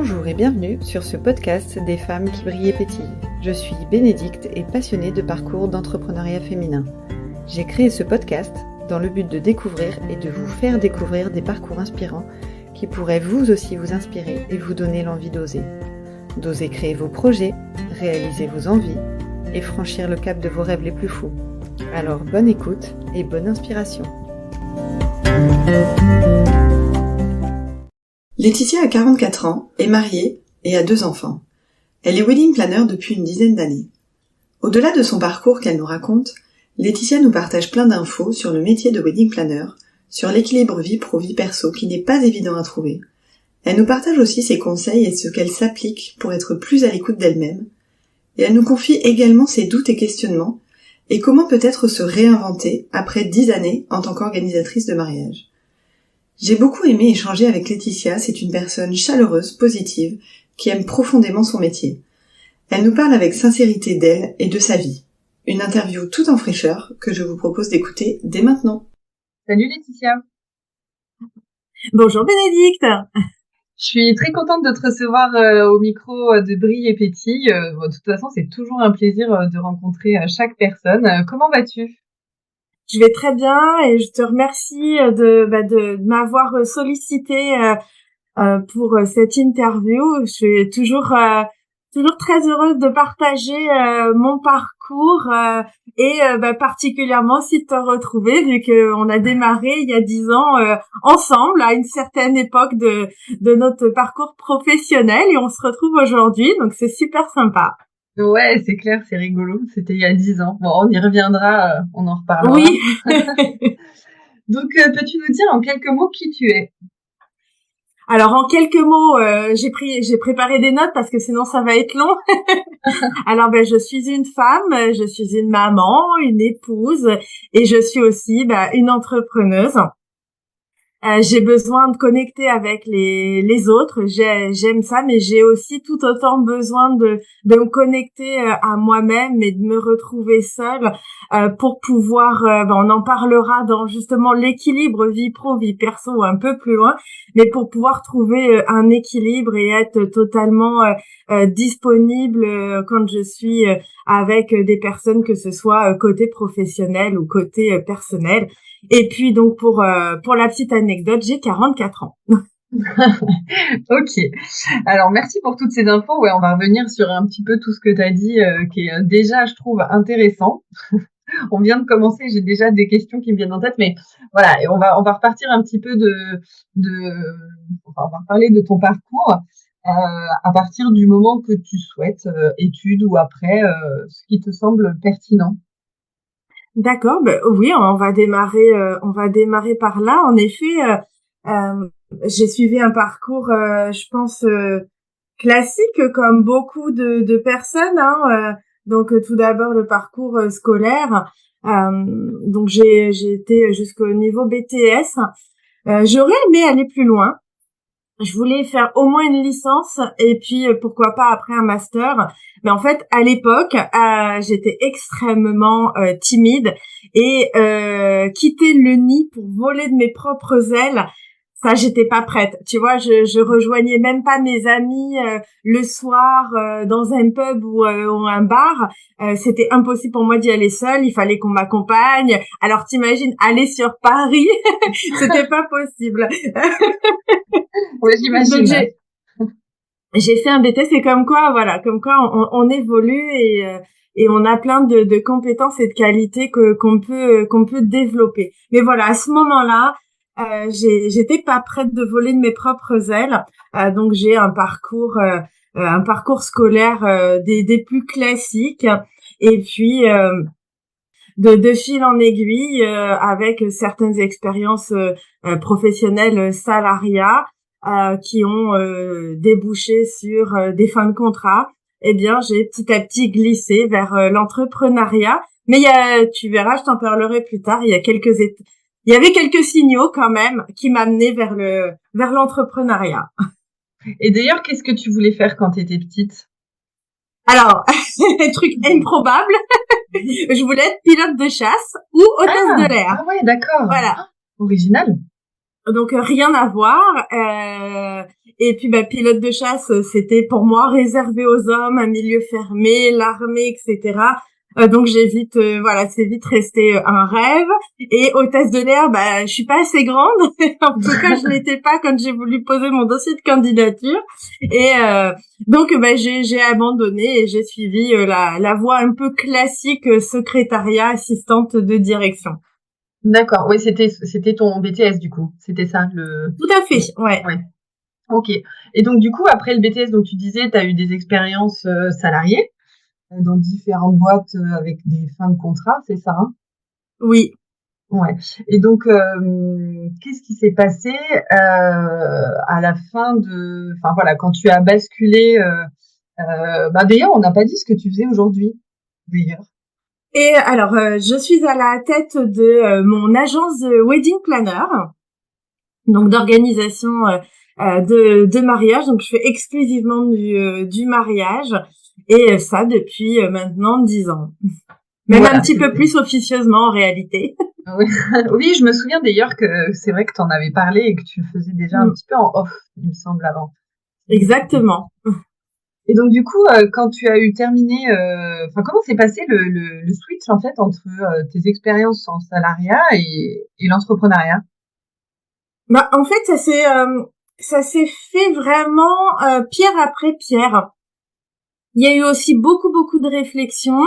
Bonjour et bienvenue sur ce podcast des femmes qui brillent et pétillent. Je suis Bénédicte et passionnée de parcours d'entrepreneuriat féminin. J'ai créé ce podcast dans le but de découvrir et de vous faire découvrir des parcours inspirants qui pourraient vous aussi vous inspirer et vous donner l'envie d'oser. D'oser créer vos projets, réaliser vos envies et franchir le cap de vos rêves les plus fous. Alors bonne écoute et bonne inspiration. Laetitia a 44 ans, est mariée et a 2 enfants. Elle est wedding planner depuis une dizaine d'années. Au-delà de son parcours qu'elle nous raconte, Laetitia nous partage plein d'infos sur le métier de wedding planner, sur l'équilibre vie pro-vie perso qui n'est pas évident à trouver. Elle nous partage aussi ses conseils et ce qu'elle s'applique pour être plus à l'écoute d'elle-même. Et elle nous confie également ses doutes et questionnements et comment peut-être se réinventer après 10 années en tant qu'organisatrice de mariage. J'ai beaucoup aimé échanger avec Laetitia, c'est une personne chaleureuse, positive, qui aime profondément son métier. Elle nous parle avec sincérité d'elle et de sa vie. Une interview tout en fraîcheur que je vous propose d'écouter dès maintenant. Salut Laetitia. Bonjour Bénédicte. Je suis très contente de te recevoir au micro de Brille et Pétille. De toute façon, c'est toujours un plaisir de rencontrer chaque personne. Comment vas-tu ? Je vais très bien et je te remercie de m'avoir sollicité pour cette interview. Je suis toujours très heureuse de partager mon parcours et particulièrement aussi de te retrouver vu qu'on a démarré il y a 10 ans ensemble à une certaine époque de notre parcours professionnel et on se retrouve aujourd'hui, donc c'est super sympa. Ouais, c'est clair, c'est rigolo. C'était il y a 10 ans. Bon, on y reviendra, on en reparlera. Oui. Donc, peux-tu nous dire en quelques mots qui tu es ? Alors, en quelques mots, j'ai préparé des notes parce que sinon ça va être long. Alors, je suis une femme, je suis une maman, une épouse et je suis aussi une entrepreneuse. J'ai besoin de connecter avec les autres, j'aime ça, mais j'ai aussi tout autant besoin de me connecter à moi-même et de me retrouver seule pour pouvoir, on en parlera dans justement l'équilibre vie pro, vie perso un peu plus loin, mais pour pouvoir trouver un équilibre et être totalement disponible quand je suis avec des personnes, que ce soit côté professionnel ou côté personnel. Et puis donc pour la petite anecdote, j'ai 44 ans. Ok. Alors merci pour toutes ces infos. Ouais, on va revenir sur un petit peu tout ce que tu as dit qui est déjà, je trouve, intéressant. On vient de commencer, j'ai déjà des questions qui me viennent en tête, mais voilà, et on va repartir un petit peu on va parler de ton parcours à partir du moment que tu souhaites, études ou après, ce qui te semble pertinent. D'accord, oui, on va démarrer par là. En effet, j'ai suivi un parcours, je pense, classique comme beaucoup de personnes. Donc, tout d'abord le parcours scolaire. Donc, j'ai été jusqu'au niveau BTS. J'aurais aimé aller plus loin. Je voulais faire au moins une licence et puis pourquoi pas après un master. Mais en fait, à l'époque, j'étais extrêmement timide et quitter le nid pour voler de mes propres ailes, ça j'étais pas prête. Tu vois, je rejoignais même pas mes amis le soir dans un pub ou un bar. C'était impossible pour moi d'y aller seule, il fallait qu'on m'accompagne. Alors t'imagines aller sur Paris, c'était pas possible. Oui, j'imagine. Donc j'ai fait un BTS et comme quoi on évolue et on a plein de compétences et de qualités qu'on peut développer. Mais voilà, à ce moment-là, j'étais pas prête de voler de mes propres ailes. Donc j'ai un parcours scolaire des plus classiques et puis de fil en aiguille avec certaines expériences professionnelles salariat qui ont débouché sur des fins de contrat. Eh bien, j'ai petit à petit glissé vers l'entrepreneuriat. Mais tu verras, je t'en parlerai plus tard. Il y avait quelques signaux quand même qui m'amenaient vers l'entrepreneuriat. Et d'ailleurs, qu'est-ce que tu voulais faire quand tu étais petite ? Alors, un truc improbable, je voulais être pilote de chasse ou hôtesse de l'air. Ah ouais, d'accord. Voilà. Original. Donc rien à voir. Et puis pilote de chasse, c'était pour moi réservé aux hommes, un milieu fermé, l'armée, etc. Donc c'est vite resté un rêve. Et hôtesse de l'air, je suis pas assez grande. En tout cas, je l'étais pas quand j'ai voulu poser mon dossier de candidature. Et donc j'ai abandonné et j'ai suivi la voie un peu classique, secrétariat, assistante de direction. D'accord. Oui, c'était ton BTS du coup. C'était ça le. Tout à fait. Ouais. Ouais. Ok. Et donc du coup, après le BTS, donc tu disais, tu as eu des expériences salariées dans différentes boîtes avec des fins de contrat, c'est ça, hein? Oui. Ouais. Et donc, qu'est-ce qui s'est passé à la fin de, enfin voilà, quand tu as basculé. D'ailleurs, on n'a pas dit ce que tu faisais aujourd'hui. D'ailleurs. Et alors, je suis à la tête de mon agence de wedding planner, donc d'organisation de mariage. Donc, je fais exclusivement du mariage et ça depuis maintenant 10 ans. Même un petit peu plus officieusement en réalité. Oui. Oui, je me souviens d'ailleurs que c'est vrai que tu en avais parlé et que tu le faisais déjà un petit peu en off, il me semble, avant. Exactement. Et donc du coup, quand tu as eu terminé, comment s'est passé le switch en fait entre tes expériences en salariat et l'entrepreneuriat? En fait, ça s'est fait vraiment pierre après pierre. Il y a eu aussi beaucoup de réflexions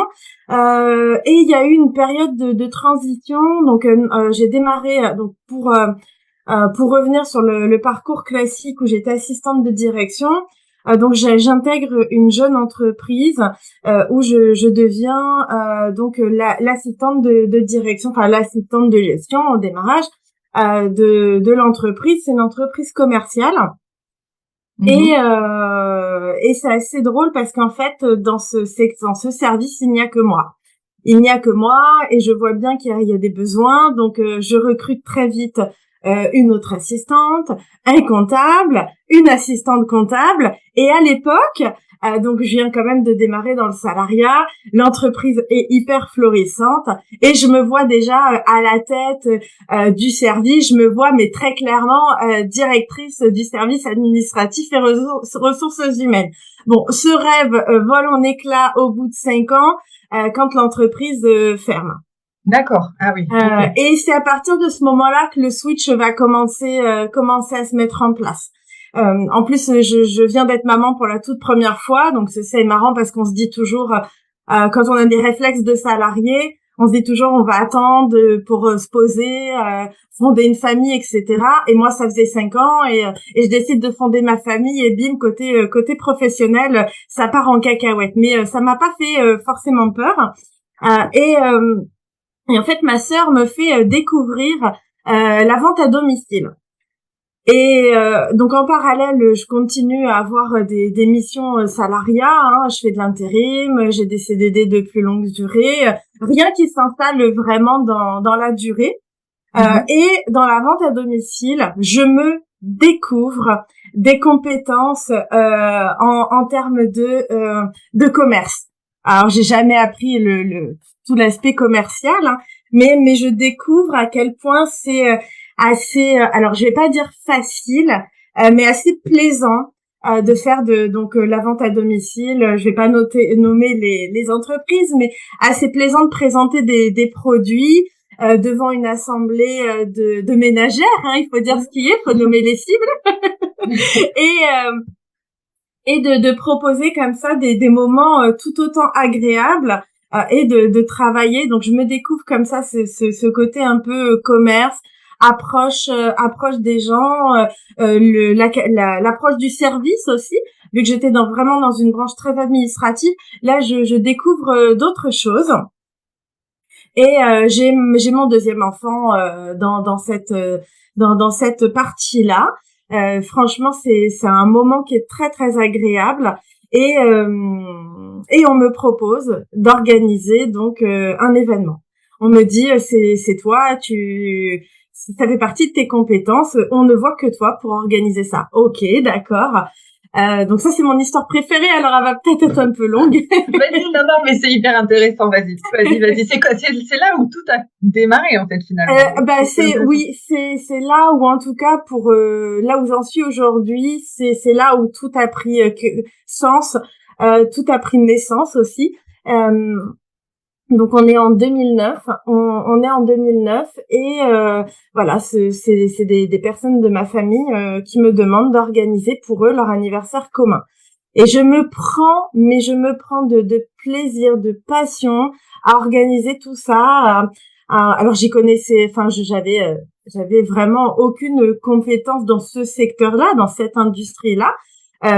et il y a eu une période de transition. Donc j'ai démarré donc pour revenir sur le parcours classique où j'étais assistante de direction. Donc j'intègre une jeune entreprise où je deviens donc l'assistante de direction, enfin l'assistante de gestion au démarrage de l'entreprise. C'est une entreprise commerciale. Et c'est assez drôle parce qu'en fait dans ce service il n'y a que moi. Il n'y a que moi et je vois bien qu'il y a des besoins, donc je recrute très vite une autre assistante, un comptable, une assistante comptable. Et à l'époque, donc je viens quand même de démarrer dans le salariat, l'entreprise est hyper florissante et je me vois déjà à la tête du service, je me vois mais très clairement directrice du service administratif et ressources humaines. Bon, ce rêve vole en éclats au bout de 5 ans quand l'entreprise ferme. D'accord. Ah oui. Okay. Et c'est à partir de ce moment-là que le switch va commencer à se mettre en place. En plus, je viens d'être maman pour la toute première fois, donc c'est marrant parce qu'on se dit toujours, quand on a des réflexes de salarié, on se dit toujours on va attendre pour se poser, fonder une famille, etc. Et moi, ça faisait 5 ans et je décide de fonder ma famille et bim, côté professionnel, ça part en cacahuète. Mais ça m'a pas fait forcément peur. Et en fait, ma sœur me fait découvrir la vente à domicile. Et donc en parallèle, je continue à avoir des missions salariat. Hein. Je fais de l'intérim, j'ai des CDD de plus longue durée, rien qui s'installe vraiment dans la durée. Et dans la vente à domicile, je me découvre des compétences en termes de commerce. Alors j'ai jamais appris tout l'aspect commercial, hein, mais je découvre à quel point c'est assez, alors je vais pas dire facile, mais assez plaisant de faire la vente à domicile. Je vais pas nommer les entreprises, mais assez plaisant de présenter des produits devant une assemblée de ménagères, hein, il faut dire ce qui est, il faut nommer les cibles. Et de proposer comme ça des moments tout autant agréables et de travailler. Donc je me découvre comme ça ce côté un peu commerce, approche des gens, l'approche du service aussi. Vu que j'étais vraiment dans une branche très administrative, là je découvre d'autres choses. Et j'ai mon deuxième enfant dans cette partie-là. Franchement, c'est un moment qui est très très agréable et on me propose d'organiser donc un événement. On me dit c'est toi, ça fait partie de tes compétences, on ne voit que toi pour organiser ça. Ok, d'accord. Donc ça, c'est mon histoire préférée. Alors, elle va peut-être être un peu longue. Vas-y, non, mais c'est hyper intéressant. Vas-y. C'est quoi? C'est là où tout a démarré, en fait, finalement. C'est là où, en tout cas, pour là où j'en suis aujourd'hui, c'est là où tout a pris sens, tout a pris naissance aussi. Donc on est en 2009, on est en 2009 et voilà, c'est des personnes de ma famille qui me demandent d'organiser pour eux leur anniversaire commun. Et je me prends de plaisir, de passion à organiser tout ça. Alors j'y connaissais, enfin j'avais vraiment aucune compétence dans ce secteur-là, dans cette industrie-là,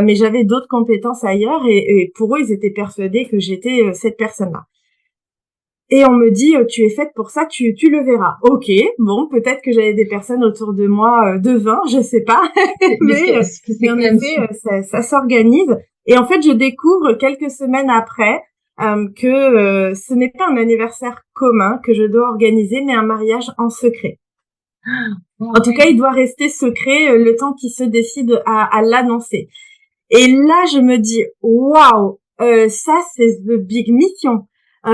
mais j'avais d'autres compétences ailleurs et pour eux ils étaient persuadés que j'étais cette personne-là. Et on me dit, tu es faite pour ça, tu le verras. Ok, bon, peut-être que j'avais des personnes autour de moi de 20, je sais pas, mais en effet, ça s'organise. Et en fait, je découvre quelques semaines après que ce n'est pas un anniversaire commun que je dois organiser, mais un mariage en secret. En tout cas, il doit rester secret le temps qu'il se décide à l'annoncer. Et là, je me dis, waouh, ça c'est the big mission.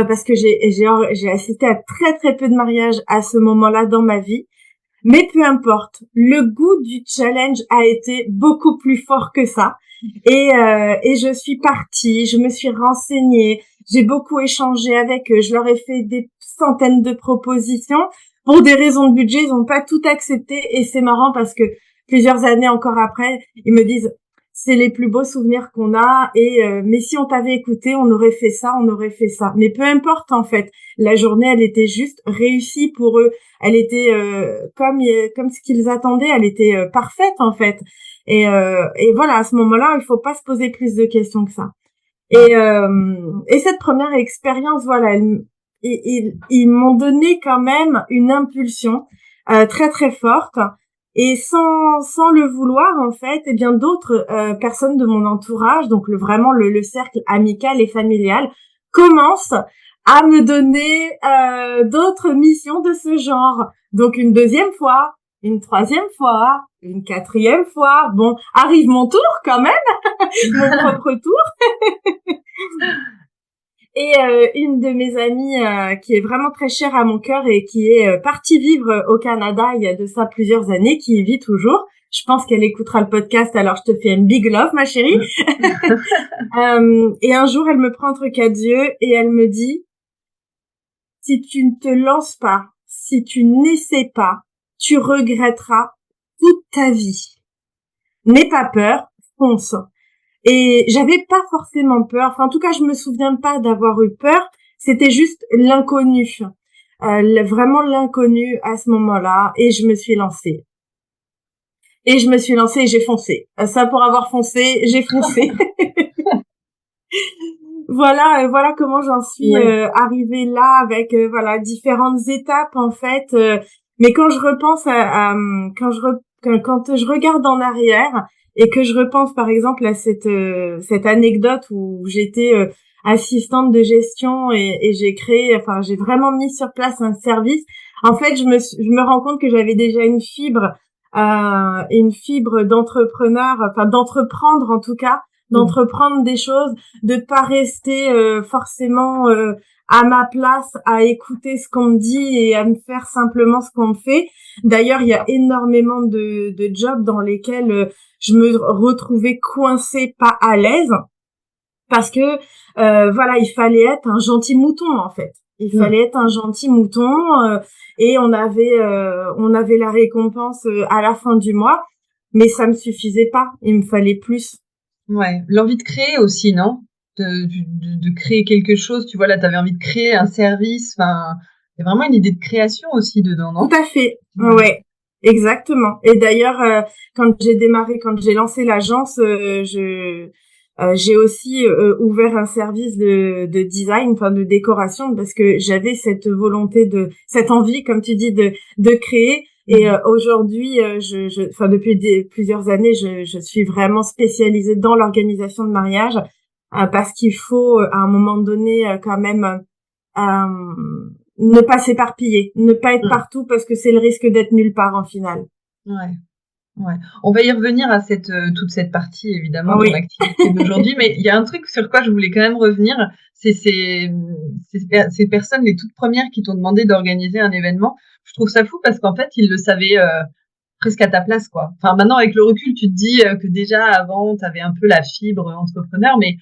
Parce que j'ai assisté à très très peu de mariages à ce moment-là dans ma vie, mais peu importe, le goût du challenge a été beaucoup plus fort que ça et je suis partie, je me suis renseignée, j'ai beaucoup échangé avec eux, je leur ai fait des centaines de propositions. Pour des raisons de budget, ils n'ont pas tout accepté et c'est marrant parce que plusieurs années encore après, ils me disent c'est les plus beaux souvenirs qu'on a et mais si on t'avait écouté, on aurait fait ça, on aurait fait ça. Mais peu importe en fait, la journée elle était juste réussie pour eux. Elle était comme ce qu'ils attendaient, elle était parfaite en fait. Et voilà, à ce moment-là, il faut pas se poser plus de questions que ça. Et cette première expérience, voilà, ils m'ont donné quand même une impulsion très très forte. Et sans le vouloir en fait, eh bien d'autres personnes de mon entourage, donc vraiment le cercle amical et familial, commencent à me donner d'autres missions de ce genre. Donc une deuxième fois, une troisième fois, une quatrième fois. Bon, arrive mon tour quand même, mon propre tour. Et une de mes amies qui est vraiment très chère à mon cœur et qui est partie vivre au Canada il y a de ça plusieurs années, qui y vit toujours. Je pense qu'elle écoutera le podcast, alors je te fais un big love, ma chérie. Et un jour, elle me prend entre quatre yeux et elle me dit, si tu ne te lances pas, si tu n'essaies pas, tu regretteras toute ta vie. N'aie pas peur, fonce. Et j'avais pas forcément peur. Enfin, en tout cas, je me souviens pas d'avoir eu peur. C'était juste l'inconnu. Vraiment l'inconnu à ce moment-là. Et je me suis lancée. Et j'ai foncé. Ça, pour avoir foncé, j'ai foncé. Voilà comment j'en suis arrivée là avec voilà différentes étapes en fait. Mais quand je repense quand je regarde en arrière et que je repense par exemple à cette anecdote où j'étais assistante de gestion et j'ai vraiment mis sur place un service. En fait, je me rends compte que j'avais déjà une fibre d'entrepreneur, enfin d'entreprendre en tout cas, d'entreprendre des choses, de pas rester forcément à ma place à écouter ce qu'on me dit et à me faire simplement ce qu'on me fait. D'ailleurs, il y a énormément de jobs dans lesquels je me retrouvais coincée, pas à l'aise, parce que voilà, il fallait être un gentil mouton en fait. Il fallait être un gentil mouton et on avait la récompense à la fin du mois, mais ça me suffisait pas. Il me fallait plus. Ouais, l'envie de créer aussi, non? De créer quelque chose. Tu vois, là, tu avais envie de créer un service. Enfin, il y a vraiment une idée de création aussi dedans, non? Tout à fait. Ouais, exactement. Et d'ailleurs, quand j'ai lancé l'agence, j'ai aussi ouvert un service de design, enfin de décoration, parce que j'avais cette volonté cette envie, comme tu dis, de créer. Et aujourd'hui, enfin depuis plusieurs années, je suis vraiment spécialisée dans l'organisation de mariage parce qu'il faut à un moment donné quand même ne pas s'éparpiller, ne pas être partout parce que c'est le risque d'être nulle part en finale. Ouais. Ouais. On va y revenir à toute cette partie, évidemment, ton Oui. activité d'aujourd'hui, mais il y a un truc sur quoi je voulais quand même revenir, c'est ces personnes, les toutes premières qui t'ont demandé d'organiser un événement. Je trouve ça fou parce qu'en fait, ils le savaient presque à ta place, quoi. Enfin, maintenant, avec le recul, tu te dis que déjà avant, tu avais un peu la fibre entrepreneur, mais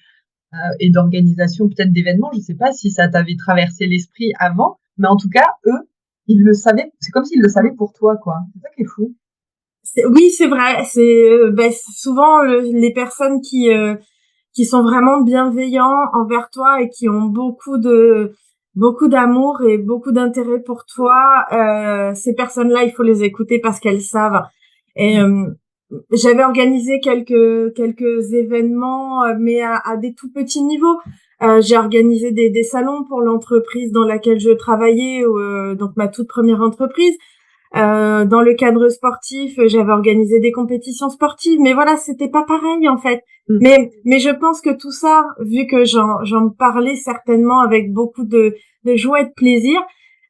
et d'organisation peut-être d'événements. Je sais pas si ça t'avait traversé l'esprit avant, mais en tout cas, eux, ils le savaient. C'est comme s'ils le savaient pour toi, quoi. C'est ça qui est fou. Oui, c'est vrai. C'est souvent les personnes qui sont vraiment bienveillants envers toi et qui ont beaucoup d'amour et beaucoup d'intérêt pour toi. Ces personnes-là, il faut les écouter parce qu'elles savent. Et j'avais organisé quelques événements, mais à des tout petits niveaux. J'ai organisé des salons pour l'entreprise dans laquelle je travaillais, donc ma toute première entreprise. Dans le cadre sportif, j'avais organisé des compétitions sportives, mais voilà, c'était pas pareil en fait. Mm. Mais je pense que tout ça, vu que j'en parlais certainement avec beaucoup de joie et de plaisir,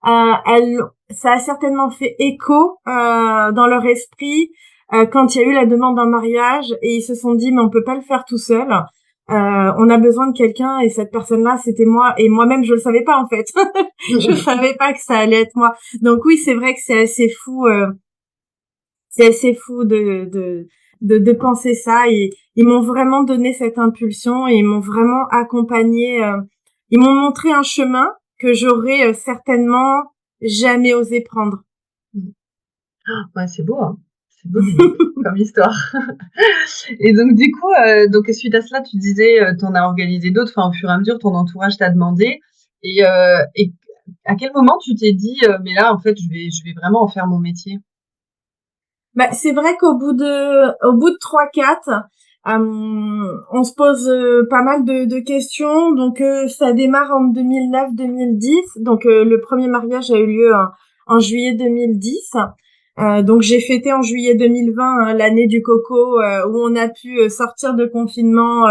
ça a certainement fait écho dans leur esprit quand il y a eu la demande d'un mariage et ils se sont dit mais on peut pas le faire tout seul. On a besoin de quelqu'un et cette personne-là c'était moi et moi-même je le savais pas en fait. Je savais pas que ça allait être moi. Donc oui, c'est vrai que c'est assez fou de penser ça. Et ils m'ont vraiment donné cette impulsion et ils m'ont vraiment accompagné. Ils m'ont montré un chemin que j'aurais certainement jamais osé prendre. Ouais, c'est beau, hein. C'est beau comme histoire. Et donc, du coup, donc, suite à cela, tu disais, t'en as organisé d'autres, enfin, au fur et à mesure, ton entourage t'a demandé. Et à quel moment tu t'es dit, mais là, en fait, je vais vraiment en faire mon métier? Bah, c'est vrai au bout de 3-4, on se pose pas mal de questions. Donc, ça démarre en 2009-2010. Donc, le premier mariage a eu lieu en juillet 2010. Donc, j'ai fêté en juillet 2020 hein, l'année du coco où on a pu sortir de confinement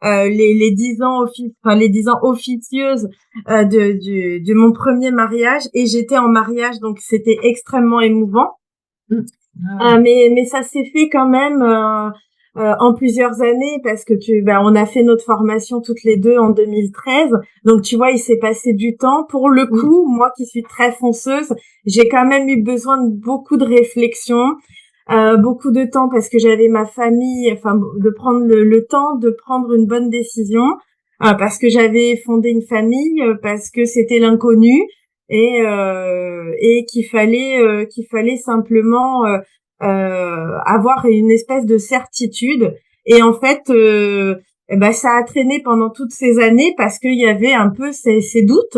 les 10 ans les 10 ans officieuses de mon premier mariage. Et j'étais en mariage, donc c'était extrêmement émouvant. Mmh. Ah Mais ça s'est fait quand même en plusieurs années parce que on a fait notre formation toutes les deux en 2013. Donc tu vois, il s'est passé du temps. Pour le ouais. coup, moi qui suis très fonceuse, j'ai quand même eu besoin de beaucoup de réflexion, beaucoup de temps parce que j'avais ma famille, enfin de prendre le temps de prendre une bonne décision, parce que j'avais fondé une famille, parce que c'était l'inconnu et qu'il fallait simplement avoir une espèce de certitude. Et en fait, ça a traîné pendant toutes ces années parce qu'il y avait un peu ces doutes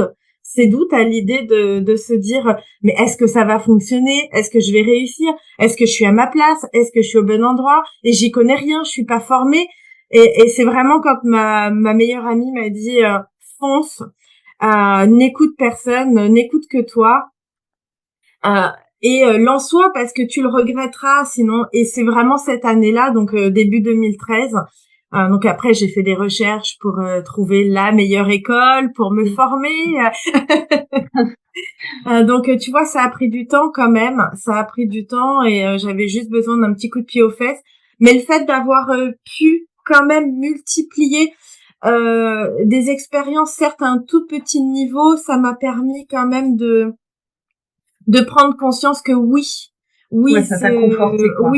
à l'idée de se dire mais est-ce que ça va fonctionner? Est-ce que je vais réussir? Est-ce que je suis à ma place? Est-ce que je suis au bon endroit? Et j'y connais rien, je suis pas formée. Et c'est vraiment quand ma meilleure amie m'a dit fonce, n'écoute personne, n'écoute que toi. Euh, lance-toi parce que tu le regretteras sinon. Et c'est vraiment cette année-là, donc début 2013. Donc après, j'ai fait des recherches pour trouver la meilleure école, pour me former. Donc tu vois, ça a pris du temps quand même. Ça a pris du temps et j'avais juste besoin d'un petit coup de pied aux fesses. Mais le fait d'avoir pu quand même multiplier des expériences, certes à un tout petit niveau, ça m'a permis quand même de prendre conscience que Ouais, ça t'a conforté, quoi.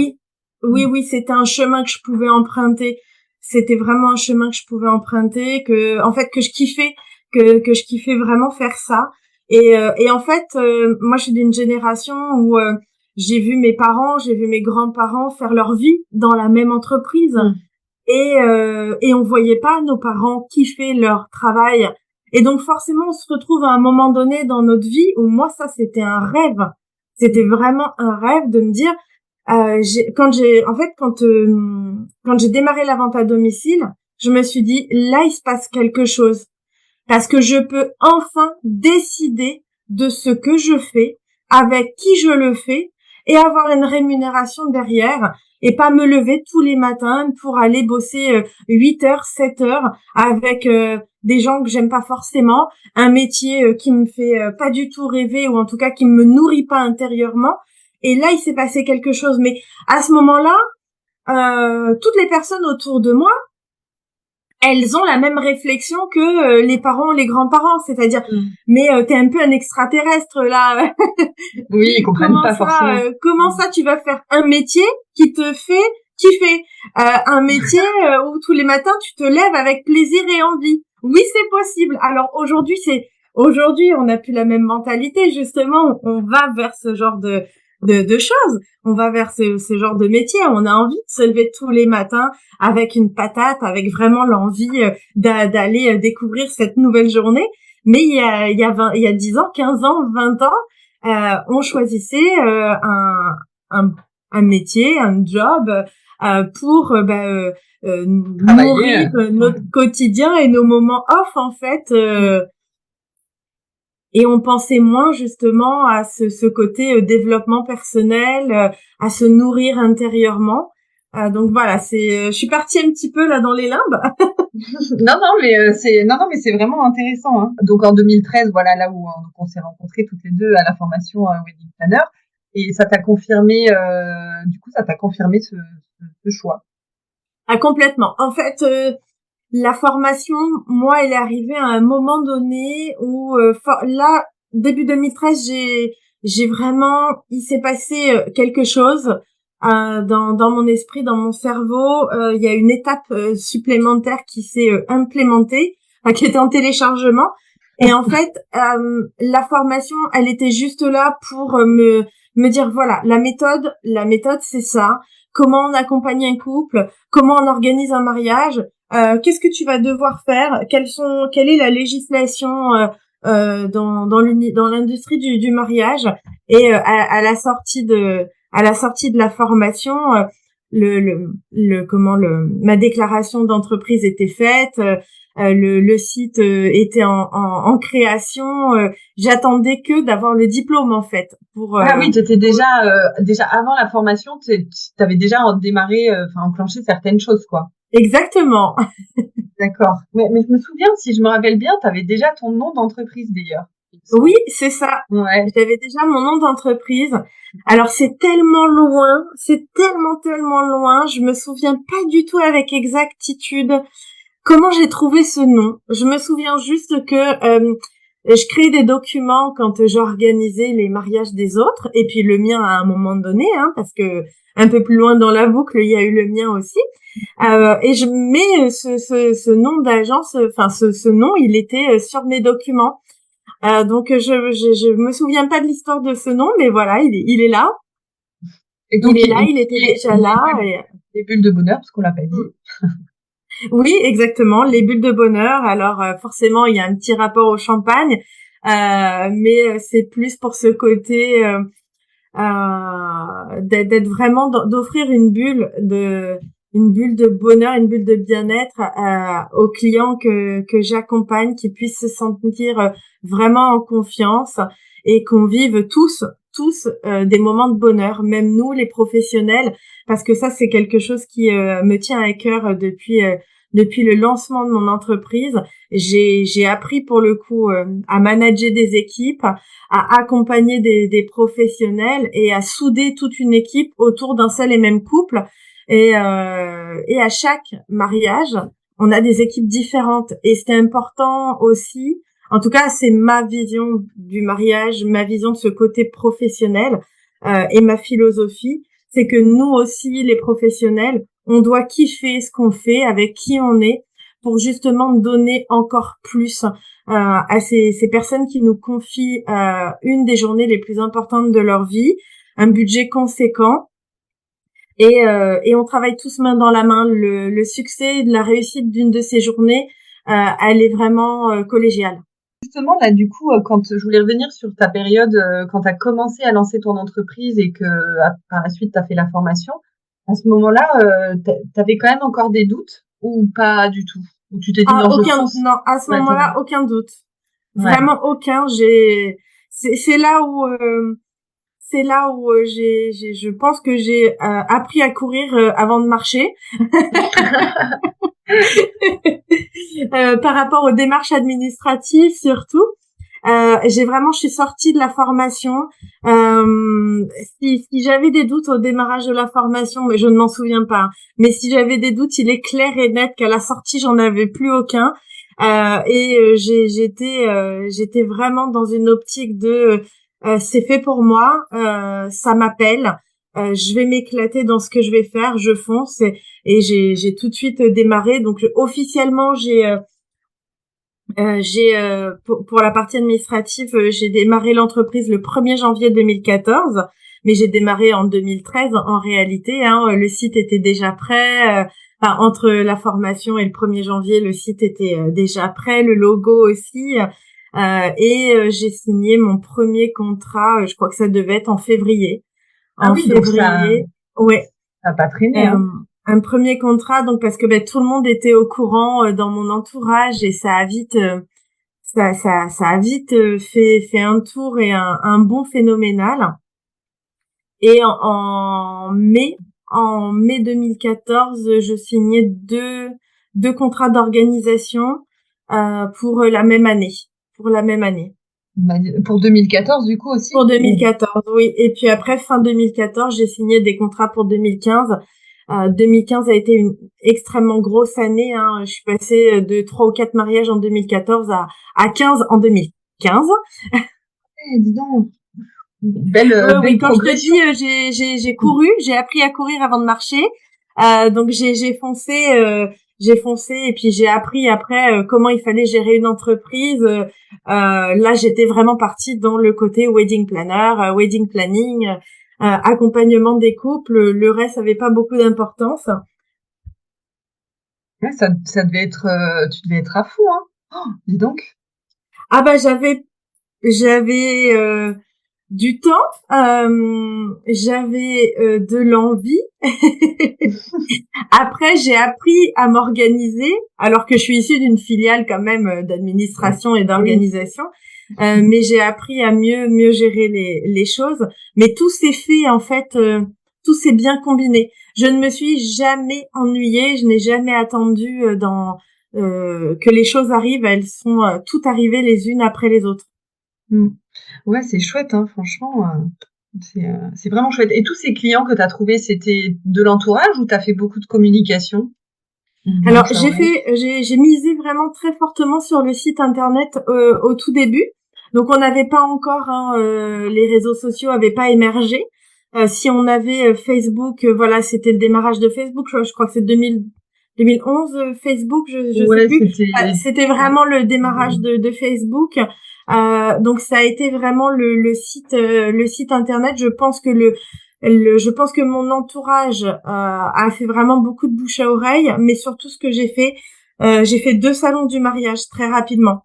oui, c'était un chemin que je pouvais emprunter. C'était vraiment un chemin que je pouvais emprunter, en fait, que je kiffais vraiment faire ça. Et en fait, moi, je suis d'une génération où j'ai vu mes parents, j'ai vu mes grands-parents faire leur vie dans la même entreprise. Mmh. Et on voyait pas nos parents kiffer leur travail. Et donc forcément, on se retrouve à un moment donné dans notre vie où moi, ça, c'était un rêve. C'était vraiment un rêve de me dire, quand j'ai démarré la vente à domicile, je me suis dit, là, il se passe quelque chose. Parce que je peux enfin décider de ce que je fais, avec qui je le fais, et avoir une rémunération derrière, et pas me lever tous les matins pour aller bosser 8 heures, 7 heures, avec des gens que j'aime pas forcément, un métier qui me fait pas du tout rêver, ou en tout cas qui me nourrit pas intérieurement, Et là, il s'est passé quelque chose. Mais à ce moment-là, toutes les personnes autour de moi, elles ont la même réflexion que les parents, les grands-parents, c'est-à-dire, mais t'es un peu un extraterrestre là. Oui, ils comprennent pas forcément. Comment ça, tu vas faire un métier qui te fait kiffer, un métier où tous les matins tu te lèves avec plaisir et envie. Oui, c'est possible. Alors aujourd'hui, on n'a plus la même mentalité. Justement, on va vers ce genre de choses. On va vers ce genre de métier. On a envie de se lever tous les matins avec une patate, avec vraiment l'envie d'aller découvrir cette nouvelle journée. Mais il y a 10 ans, 15 ans, 20 ans, on choisissait un métier, un job pour nourrir notre quotidien et nos moments off en fait. Et on pensait moins justement à ce côté développement personnel, à se nourrir intérieurement. Donc voilà, je suis partie un petit peu là dans les limbes. non, mais c'est vraiment intéressant. Hein. Donc en 2013, voilà là où on s'est rencontrés toutes les deux à la formation Wedding Planner, et ça t'a confirmé, ce choix. Ah complètement. En fait, la formation, moi, elle est arrivée à un moment donné où là, début 2013, j'ai vraiment, il s'est passé quelque chose dans mon esprit, dans mon cerveau. Il y a une étape supplémentaire qui s'est implémentée, qui était en téléchargement. Et en fait, la formation, elle était juste là pour me dire voilà, la méthode, c'est ça. Comment on accompagne un couple, comment on organise un mariage. Qu'est-ce que tu vas devoir faire? Quelle est la législation dans l'industrie du mariage? Et à la sortie de la formation, ma déclaration d'entreprise était faite, le site était en création. J'attendais que d'avoir le diplôme en fait. Ah oui, t'étais déjà avant la formation, t'avais déjà démarré, enclenché certaines choses quoi. Exactement. D'accord. Mais je me souviens, si je me rappelle bien, t'avais déjà ton nom d'entreprise d'ailleurs. Oui, c'est ça. Ouais. J'avais déjà mon nom d'entreprise. Alors c'est tellement loin, tellement loin. Je me souviens pas du tout avec exactitude comment j'ai trouvé ce nom. Je me souviens juste que je créais des documents quand j'organisais les mariages des autres, et puis le mien à un moment donné, parce que un peu plus loin dans la boucle, il y a eu le mien aussi. Et je mets ce nom d'agence, ce nom, il était sur mes documents. Donc je me souviens pas de l'histoire de ce nom, mais voilà, il est là. Et donc, il était déjà là. Les bulles de bonheur, parce qu'on l'a pas dit. Oui, exactement, les bulles de bonheur. Alors forcément, il y a un petit rapport au champagne, mais c'est plus pour ce côté d'être vraiment d'offrir une bulle de bonheur, une bulle de bien-être aux clients que j'accompagne, qui puissent se sentir vraiment en confiance et qu'on vive tous des moments de bonheur, même nous les professionnels, parce que ça c'est quelque chose qui me tient à cœur depuis le lancement de mon entreprise. J'ai appris pour le coup à manager des équipes, à accompagner des professionnels et à souder toute une équipe autour d'un seul et même couple. Et à chaque mariage, on a des équipes différentes, et c'est important aussi. En tout cas, c'est ma vision du mariage, ma vision de ce côté professionnel et ma philosophie, c'est que nous aussi, les professionnels, on doit kiffer ce qu'on fait, avec qui on est, pour justement donner encore plus à ces personnes qui nous confient une des journées les plus importantes de leur vie, un budget conséquent. Et on travaille tous main dans la main. Le succès de la réussite d'une de ces journées, elle est vraiment collégiale. Justement, là, du coup, quand je voulais revenir sur ta période, quand tu as commencé à lancer ton entreprise et que par la suite tu as fait la formation, à ce moment-là, tu avais quand même encore des doutes ou pas du tout? Ou tu t'es dit non, je fonce? Non, à ce moment-là, aucun doute. Vraiment aucun. C'est là où je pense que j'ai appris à courir avant de marcher. Par rapport aux démarches administratives surtout. Je suis sortie de la formation. Si j'avais des doutes au démarrage de la formation, mais je ne m'en souviens pas, hein, mais si j'avais des doutes, il est clair et net qu'à la sortie, j'en avais plus aucun. J'étais vraiment dans une optique de c'est fait pour moi, ça m'appelle, je vais m'éclater dans ce que je vais faire, je fonce et j'ai tout de suite démarré. Donc officiellement, pour la partie administrative, j'ai démarré l'entreprise le 1er janvier 2014, mais j'ai démarré en 2013 en réalité, hein, le site était déjà prêt. Enfin, entre la formation et le 1er janvier, le site était déjà prêt, le logo aussi. J'ai signé mon premier contrat, je crois que ça devait être en février. Ah oui, donc Ouais. ça a pas traîné, hein. Un premier contrat, donc parce que tout le monde était au courant dans mon entourage et ça a vite fait un tour et un bond phénoménal. Et en mai 2014, je signais deux contrats d'organisation pour la même année. Pour 2014, du coup, aussi? Pour 2014, oui. Et puis après, fin 2014, j'ai signé des contrats pour 2015. 2015 a été une extrêmement grosse année, hein. Je suis passée de 3 ou 4 mariages en 2014 à 15 en 2015. Dis donc. Oui, Belle quand je te progression. dis, j'ai couru, j'ai appris à courir avant de marcher. Donc j'ai foncé et puis j'ai appris après comment il fallait gérer une entreprise. Là, j'étais vraiment partie dans le côté wedding planner, wedding planning, accompagnement des couples. Le reste avait pas beaucoup d'importance. Ouais, ça devait être, tu devais être à fond, hein. Oh, dis donc. Ah bah j'avais du temps, j'avais de l'envie. Après, j'ai appris à m'organiser, alors que je suis issue d'une filiale quand même d'administration et d'organisation. Mais j'ai appris à mieux gérer les choses. Mais tout s'est fait en fait, tout s'est bien combiné. Je ne me suis jamais ennuyée, je n'ai jamais attendu que les choses arrivent. Elles sont toutes arrivées les unes après les autres. Ouais, c'est chouette, hein, franchement, c'est vraiment chouette. Et tous ces clients que tu as trouvés, c'était de l'entourage ou tu as fait beaucoup de communication? Alors, Bouche à oreille? j'ai misé vraiment très fortement sur le site internet au tout début. Donc, on n'avait pas encore, hein, les réseaux sociaux avaient pas émergé. Si on avait Facebook, voilà, c'était le démarrage de Facebook. Je crois que c'est 2011 Facebook, je sais Ouais, plus. c'était C'était vraiment le démarrage de Facebook. Donc, ça a été vraiment le site internet. Je pense que mon entourage a fait vraiment beaucoup de bouche à oreille, mais surtout ce que j'ai fait 2 salons du mariage très rapidement.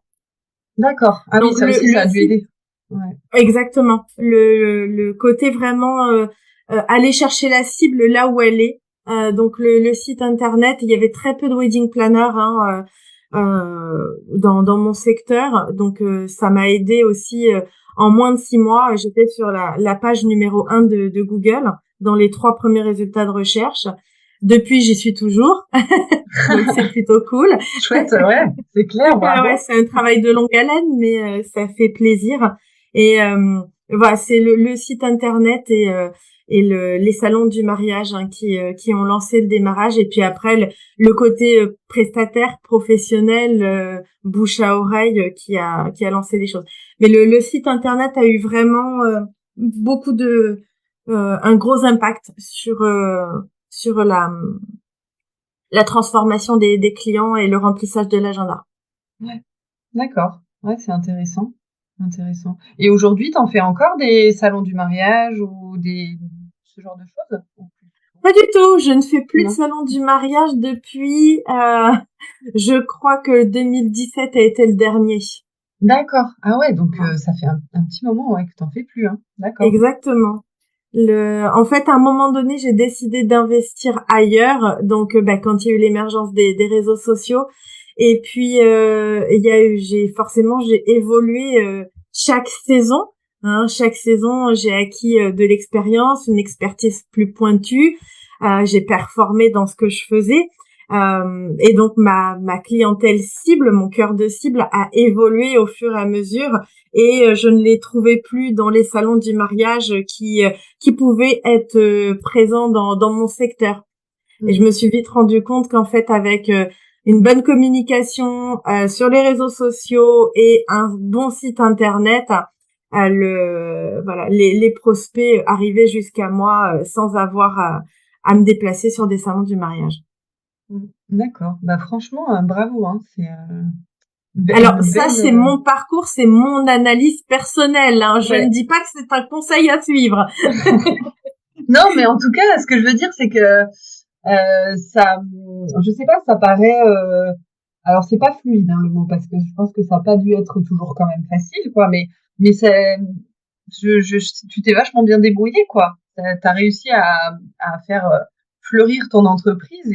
d'accord. Ah oui, Donc ça aussi, ça a le dû site aider. Ouais. exactement, le côté vraiment aller chercher la cible là où elle est. Donc le site internet, il y avait très peu de wedding planners hein, dans mon secteur, donc ça m'a aidé aussi. En moins de 6 mois, j'étais sur la page numéro 1 de Google dans les 3 premiers résultats de recherche. Depuis, j'y suis toujours, donc c'est plutôt cool. Chouette, ouais, c'est clair, Ouais, bravo. c'est un travail de longue haleine, mais ça fait plaisir. Et voilà, c'est le site internet et les salons du mariage hein, qui ont lancé le démarrage. Et puis après, le côté prestataire, professionnel, bouche à oreille, qui a lancé les choses. Mais le site internet a eu vraiment beaucoup un gros impact sur la transformation des clients et le remplissage de l'agenda. Ouais, d'accord. Ouais, c'est intéressant. Intéressant. Et aujourd'hui, t'en fais encore des salons du mariage ou ce genre de choses? Ou plus? Pas du tout, je ne fais plus de Non. salon du mariage depuis, je crois que 2017 a été le dernier. D'accord. Ah ouais, donc Voilà. ça fait un petit moment ouais, que t'en fais plus, hein. D'accord. Exactement. En fait, à un moment donné, j'ai décidé d'investir ailleurs. Donc, quand il y a eu l'émergence des réseaux sociaux, et puis il y a eu, j'ai évolué chaque saison. Hein, chaque saison, j'ai acquis de l'expérience, une expertise plus pointue. J'ai performé dans ce que je faisais. Et donc ma clientèle cible, mon cœur de cible a évolué au fur et à mesure, et je ne les trouvais plus dans les salons du mariage qui pouvaient être présents dans mon secteur. Et je me suis vite rendu compte qu'en fait, avec une bonne communication sur les réseaux sociaux et un bon site internet, les prospects arrivaient jusqu'à moi sans avoir à me déplacer sur des salons du mariage. D'accord. Bah franchement, bravo, hein. C'est Alors une ça, belle. c'est mon parcours, c'est mon analyse personnelle, hein. Je Ouais. ne dis pas que c'est un conseil à suivre. Non, mais en tout cas, ce que je veux dire, c'est que ça, je sais pas, ça paraît. Alors c'est pas fluide, hein, le mot, parce que je pense que ça a pas dû être toujours quand même facile, quoi. Mais c'est, tu t'es vachement bien débrouillé, quoi. T'as réussi à faire fleurir ton entreprise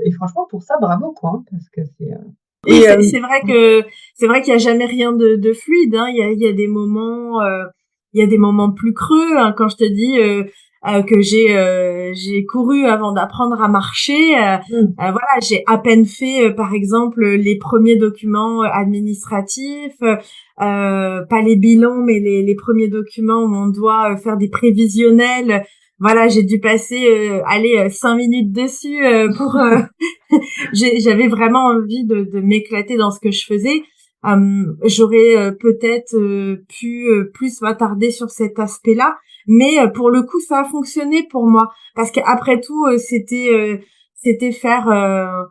et franchement pour ça, bravo, quoi, hein, parce que c'est. Oui, Et c'est vrai qu'il y a jamais rien de fluide, hein. Il y a des moments, il y a des moments plus creux, hein. Quand je te dis que j'ai couru avant d'apprendre à marcher, voilà, j'ai à peine fait par exemple les premiers documents administratifs, pas les bilans, mais les premiers documents où on doit faire des prévisionnels. Voilà, j'ai dû passer 5 minutes dessus pour j'avais vraiment envie de m'éclater dans ce que je faisais. J'aurais peut-être pu plus m'attarder sur cet aspect-là, mais pour le coup, ça a fonctionné pour moi parce qu'après tout, c'était faire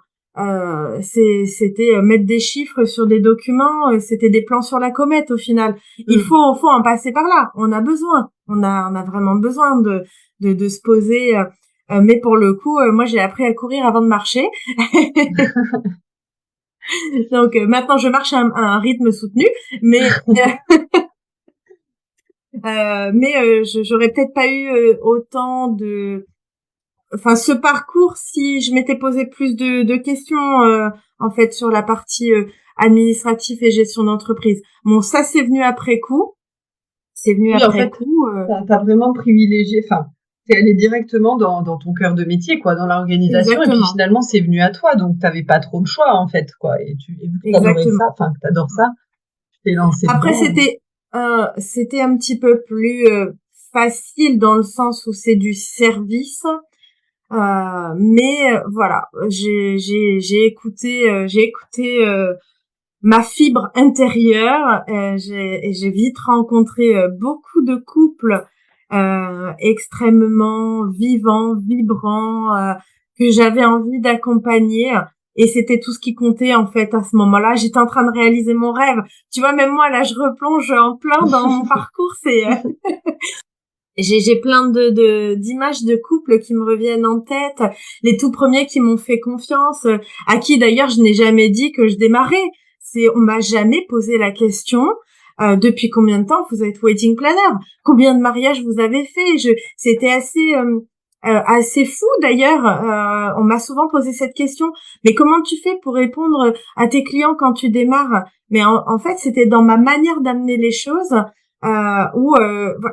c'était mettre des chiffres sur des documents, c'était des plans sur la comète au final. Il faut en passer par là. On a vraiment besoin de se poser. Mais pour le coup, moi j'ai appris à courir avant de marcher. Donc maintenant je marche à un rythme soutenu, mais j'aurais peut-être pas eu autant de, enfin ce parcours si je m'étais posé plus de questions en fait sur la partie administrative et gestion d'entreprise. Bon, ça c'est venu après coup. C'est venu oui, en après fait, coup. t'as vraiment privilégié, enfin, t'es allé directement dans ton cœur de métier, quoi, dans l'organisation, et puis Exactement. finalement, c'est venu à toi, donc t'avais pas trop le choix, en fait, quoi, et vu que t'adorais Exactement. ça, enfin, que t'adores ça, tu t'es lancé Après, dedans. c'était un petit peu plus facile dans le sens où c'est du service. Mais voilà, j'ai écouté ma fibre intérieure. Et j'ai vite rencontré beaucoup de couples extrêmement vivants, vibrants, que j'avais envie d'accompagner. Et c'était tout ce qui comptait en fait à ce moment-là. J'étais en train de réaliser mon rêve. Tu vois, même moi là, je replonge en plein dans mon parcours. C'est j'ai plein d'images de couples qui me reviennent en tête. Les tout premiers qui m'ont fait confiance, à qui d'ailleurs je n'ai jamais dit que je démarrais. On m'a jamais posé la question. Depuis combien de temps vous êtes wedding planner? Combien de mariages vous avez fait? C'était assez fou d'ailleurs. On m'a souvent posé cette question. Mais comment tu fais pour répondre à tes clients quand tu démarres? Mais en fait, c'était dans ma manière d'amener les choses. Où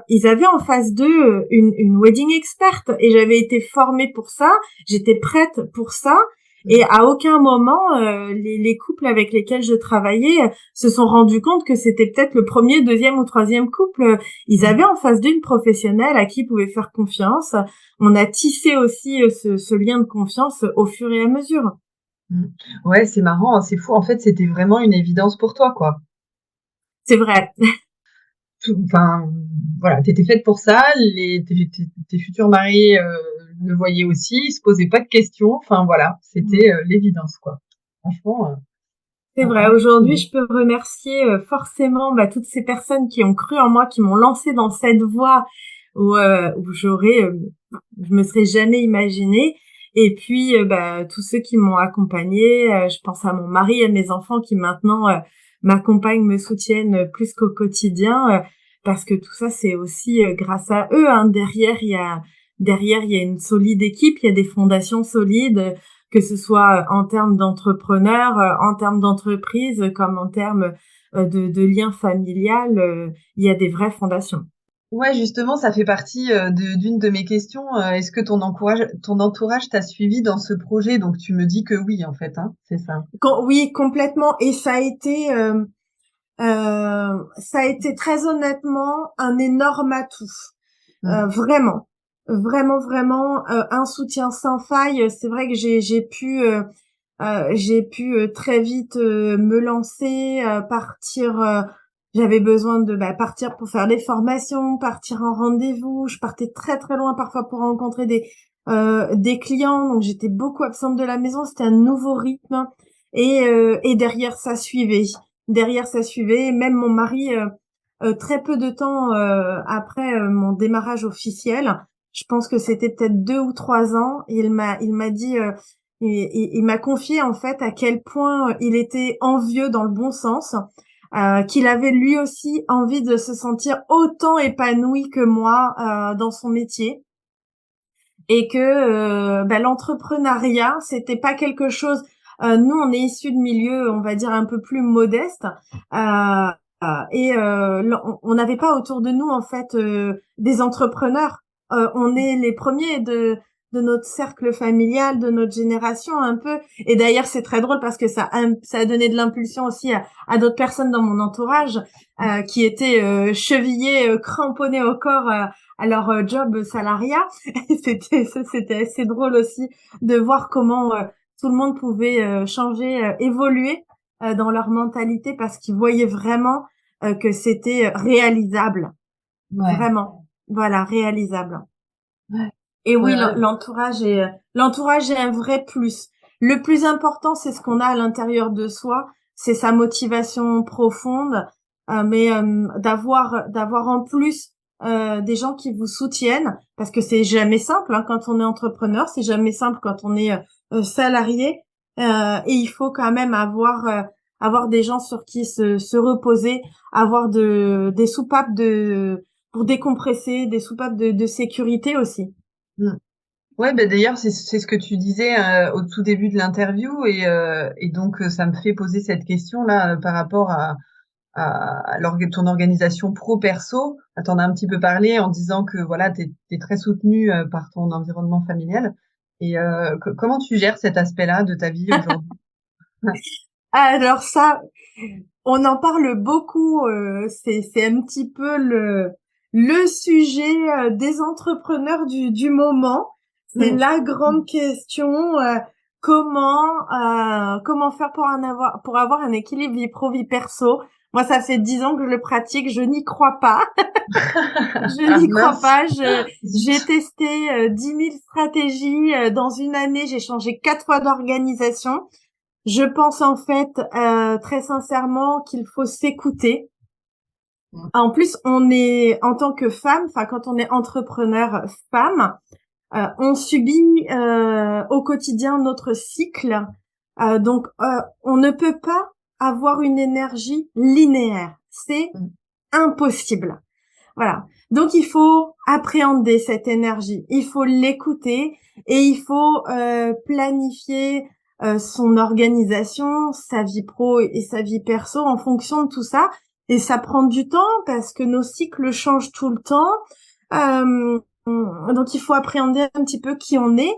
ils avaient en face d'eux une wedding experte et j'avais été formée pour ça, j'étais prête pour ça. Et à aucun moment, les couples avec lesquels je travaillais se sont rendus compte que c'était peut-être le premier, deuxième ou troisième couple. Ils avaient en face d'eux une professionnelle à qui ils pouvaient faire confiance. On a tissé aussi ce lien de confiance au fur et à mesure. Ouais, c'est marrant, hein, c'est fou, en fait, c'était vraiment une évidence pour toi, quoi. C'est vrai. Enfin, voilà, t'étais faite pour ça, tes futurs mariés le voyaient aussi, ils se posaient pas de questions, enfin voilà, c'était l'évidence, quoi. Franchement, C'est vrai. un Aujourd'hui, bravo. je peux remercier forcément toutes ces personnes qui ont cru en moi, qui m'ont lancé dans cette voie où je me serais jamais imaginée. Et puis, tous ceux qui m'ont accompagnée. Je pense à mon mari et à mes enfants qui maintenant m'accompagnent, me soutiennent plus qu'au quotidien, parce que tout ça, c'est aussi grâce à eux. Hein. Derrière, il y a une solide équipe, il y a des fondations solides, que ce soit en termes d'entrepreneurs, en termes d'entreprise, comme en termes de liens familial, il y a des vraies fondations. Ouais, justement, ça fait partie d'une de mes questions. Est-ce que ton entourage t'a suivi dans ce projet? Donc, tu me dis que oui, en fait, hein, c'est ça. Oui, complètement. Et ça a été très honnêtement un énorme atout. Mm. Vraiment, vraiment, vraiment un soutien sans faille. C'est vrai que j'ai pu très vite me lancer, partir. J'avais besoin de partir pour faire des formations, partir en rendez-vous. Je partais très très loin parfois pour rencontrer des clients. Donc j'étais beaucoup absente de la maison. C'était un nouveau rythme et derrière ça suivait. Derrière ça suivait. Et même mon mari, très peu de temps après mon démarrage officiel, je pense que c'était peut-être 2 ou 3 ans, il m'a dit il m'a confié en fait à quel point il était envieux dans le bon sens, qu'il avait lui aussi envie de se sentir autant épanoui que moi dans son métier et que l'entrepreneuriat c'était pas quelque chose. Nous on est issus de milieux on va dire un peu plus modestes on n'avait pas autour de nous en fait des entrepreneurs. On est les premiers de notre cercle familial, de notre génération un peu. Et d'ailleurs, c'est très drôle parce que ça a donné de l'impulsion aussi à d'autres personnes dans mon entourage qui étaient chevillées, cramponnées au corps à leur job salariat. Et c'était assez drôle aussi de voir comment tout le monde pouvait changer, évoluer dans leur mentalité parce qu'ils voyaient vraiment que c'était réalisable. Ouais. Vraiment. Voilà, réalisable. Ouais. Et oui, Ouais. l'entourage est un vrai plus. Le plus important, c'est ce qu'on a à l'intérieur de soi, c'est sa motivation profonde, d'avoir en plus des gens qui vous soutiennent, parce que c'est jamais simple hein, quand on est entrepreneur, c'est jamais simple quand on est salarié, et il faut quand même avoir des gens sur qui se reposer, avoir des soupapes pour décompresser, des soupapes de sécurité aussi. Mm. Ouais, bah d'ailleurs, c'est ce que tu disais au tout début de l'interview et donc ça me fait poser cette question-là par rapport à ton organisation pro-perso. T'en as un petit peu parlé en disant que voilà, t'es très soutenue par ton environnement familial. Et comment tu gères cet aspect-là de ta vie aujourd'hui? Alors ça, on en parle beaucoup. C'est un petit peu le sujet des entrepreneurs du moment. C'est Mm. la grande question. Comment faire pour avoir un équilibre vie pro vie perso. Moi, ça fait 10 ans que je le pratique. Je n'y crois pas. Je Ah n'y crois mince, pas. J'ai zut. testé 10 000 stratégies. Dans une année, j'ai changé 4 fois d'organisation. Je pense en fait très sincèrement qu'il faut s'écouter. Mm. En plus, on est en tant que femme, enfin quand on est entrepreneur femme, on subit au quotidien notre cycle. On ne peut pas avoir une énergie linéaire. C'est Mm. impossible. Voilà. Donc il faut appréhender cette énergie, il faut l'écouter et il faut planifier son organisation, sa vie pro et sa vie perso en fonction de tout ça. Et ça prend du temps parce que nos cycles changent tout le temps. Donc il faut appréhender un petit peu qui on est,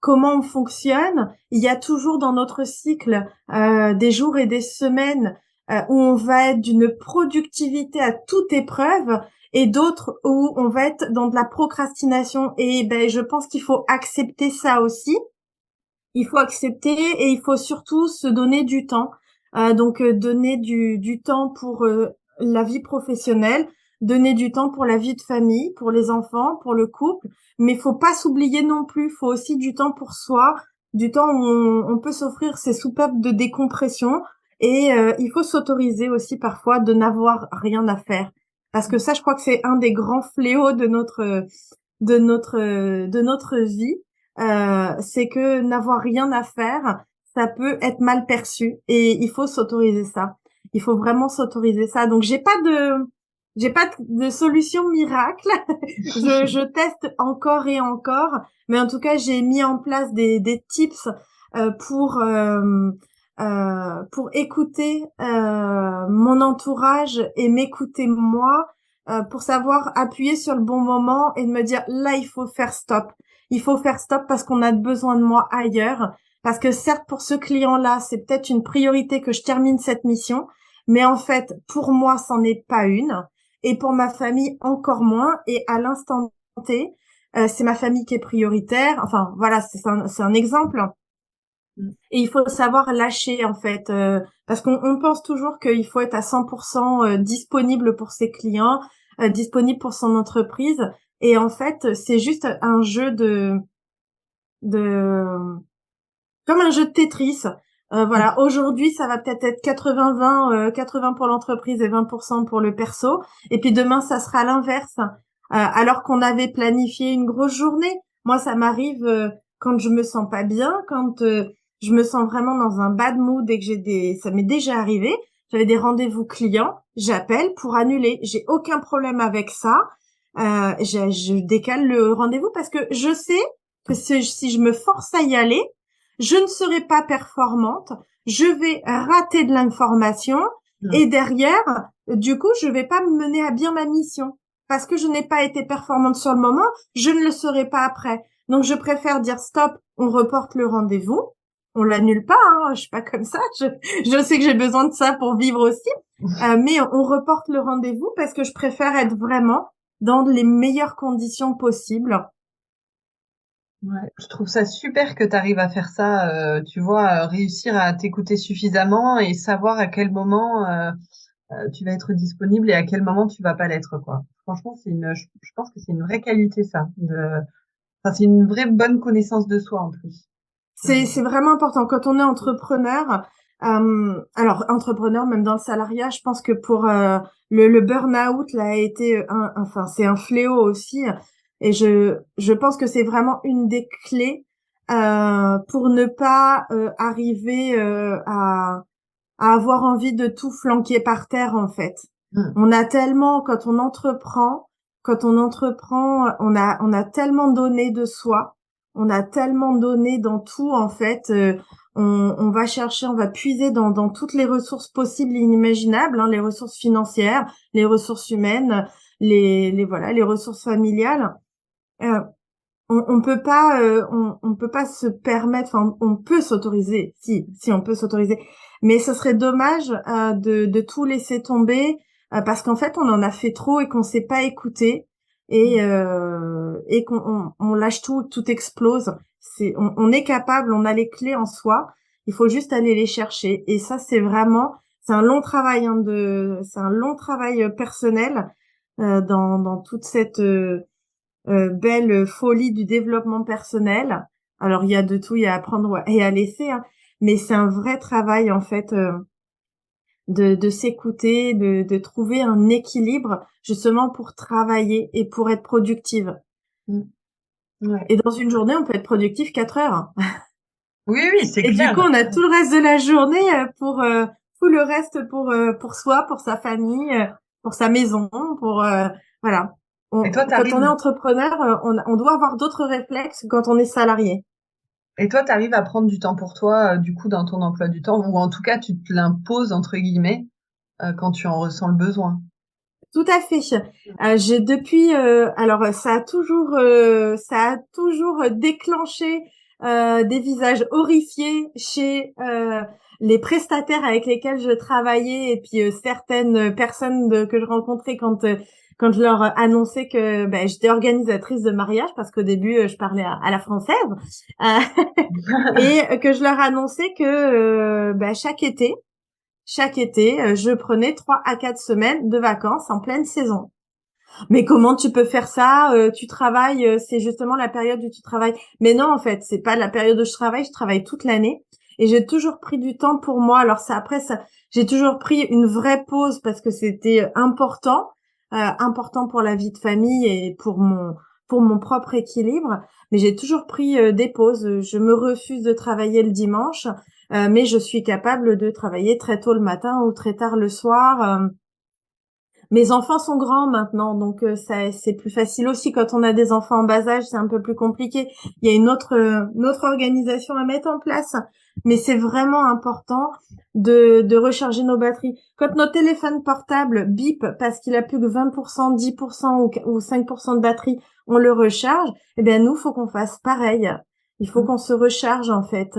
comment on fonctionne. Il y a toujours dans notre cycle des jours et des semaines où on va être d'une productivité à toute épreuve et d'autres où on va être dans de la procrastination. Et ben, je pense qu'il faut accepter ça aussi. Il faut accepter et il faut surtout se donner du temps. Donner du temps pour la vie professionnelle, donner du temps pour la vie de famille, pour les enfants, pour le couple. Mais il faut pas s'oublier non plus. Il faut aussi du temps pour soi, du temps où on peut s'offrir ces soupapes de décompression. Et il faut s'autoriser aussi parfois de n'avoir rien à faire. Parce que ça, je crois que c'est un des grands fléaux de notre vie, c'est que n'avoir rien à faire, ça peut être mal perçu et il faut s'autoriser ça. Il faut vraiment s'autoriser ça. Donc j'ai pas de solution miracle. Je teste encore et encore, mais en tout cas j'ai mis en place des tips euh, pour euh, pour écouter mon entourage et m'écouter moi pour savoir appuyer sur le bon moment et de me dire là il faut faire stop. Il faut faire stop parce qu'on a besoin de moi ailleurs. Parce que certes pour ce client-là c'est peut-être une priorité que je termine cette mission, mais en fait pour moi c'en est pas une et pour ma famille encore moins. Et à l'instant T, c'est ma famille qui est prioritaire. Enfin voilà, c'est un exemple. Et il faut savoir lâcher en fait, parce qu'on pense toujours qu'il faut être à 100% disponible pour ses clients, disponible pour son entreprise. Et en fait, c'est juste un jeu de comme un jeu de Tetris. Voilà, aujourd'hui, ça va peut-être être 80-20, 80 pour l'entreprise et 20% pour le perso. Et puis demain, ça sera l'inverse. Alors qu'on avait planifié une grosse journée. Moi, ça m'arrive quand je me sens pas bien, quand je me sens vraiment dans un bad mood et que ça m'est déjà arrivé. J'avais des rendez-vous clients, j'appelle pour annuler. J'ai aucun problème avec ça. Je décale le rendez-vous parce que je sais que si je me force à y aller, je ne serai pas performante, je vais rater de l'information et derrière, du coup, je vais pas me mener à bien ma mission parce que je n'ai pas été performante sur le moment, je ne le serai pas après. Donc, je préfère dire stop, on reporte le rendez-vous, on l'annule pas, hein, je suis pas comme ça, je sais que j'ai besoin de ça pour vivre aussi, mais on reporte le rendez-vous parce que je préfère être vraiment dans les meilleures conditions possibles. Ouais, je trouve ça super que tu arrives à faire ça, tu vois, réussir à t'écouter suffisamment et savoir à quel moment tu vas être disponible et à quel moment tu vas pas l'être, quoi. Franchement, je pense que c'est une vraie qualité, ça. Enfin, c'est une vraie bonne connaissance de soi, en plus. C'est vraiment important quand on est entrepreneur. Alors entrepreneur, même dans le salariat, je pense que pour le burn-out là a été enfin c'est un fléau aussi. Et je pense que c'est vraiment une des clés pour ne pas arriver à avoir envie de tout flanquer par terre en fait. Mm. On a tellement quand on entreprend, on a tellement donné de soi, on a tellement donné dans tout en fait. On va chercher, on va puiser dans toutes les ressources possibles et inimaginables, hein, les ressources financières, les ressources humaines, les voilà, les ressources familiales. Euh, on peut pas se permettre, enfin on peut s'autoriser, si on peut s'autoriser, mais ce serait dommage de tout laisser tomber parce qu'en fait on en a fait trop et qu'on s'est pas écouté et qu'on on lâche tout explose. On est capable, on a les clés en soi, il faut juste aller les chercher et ça c'est un long travail c'est un long travail personnel dans toute cette belle folie du développement personnel. Alors il y a de tout, il y a à apprendre et à laisser, hein, mais c'est un vrai travail en fait de s'écouter, de trouver un équilibre justement pour travailler et pour être productive. Mm. Ouais. Et dans une journée, on peut être productif 4 heures. Hein. Oui, oui, c'est Et du clair. coup, on a tout le reste de la journée pour tout le reste pour soi, pour sa famille, pour sa maison, pour voilà. Et toi, Quand t'arrives, on est entrepreneur, on doit avoir d'autres réflexes que quand on est salarié. et toi, t'arrives à prendre du temps pour toi, du coup, dans ton emploi du temps, ou en tout cas, tu te l'imposes, entre guillemets, quand tu en ressens le besoin. Tout à fait. J'ai depuis alors ça a toujours déclenché des visages horrifiés chez les prestataires avec lesquels je travaillais et puis certaines personnes que je rencontrais quand je leur annonçais que ben, j'étais organisatrice de mariage parce qu'au début je parlais à la française et que je leur annonçais que ben, chaque été, je prenais 3 à 4 semaines de vacances en pleine saison. Mais comment tu peux faire ça? Tu travailles, c'est justement la période où tu travailles. Mais non, en fait, c'est pas la période où je travaille toute l'année. Et j'ai toujours pris du temps pour moi. Alors ça, j'ai toujours pris une vraie pause parce que c'était important pour la vie de famille et pour mon propre équilibre. Mais j'ai toujours pris des pauses. Je me refuse de travailler le dimanche, mais je suis capable de travailler très tôt le matin ou très tard le soir. Mes enfants sont grands maintenant, donc ça c'est plus facile aussi. Quand on a des enfants en bas âge, c'est un peu plus compliqué. Il y a une autre organisation à mettre en place, mais c'est vraiment important de recharger nos batteries. Quand notre téléphone portable bip parce qu'il a plus que 20%, 10% ou 5% de batterie, on le recharge. Eh bien nous, faut qu'on fasse pareil. Il faut qu'on se recharge en fait.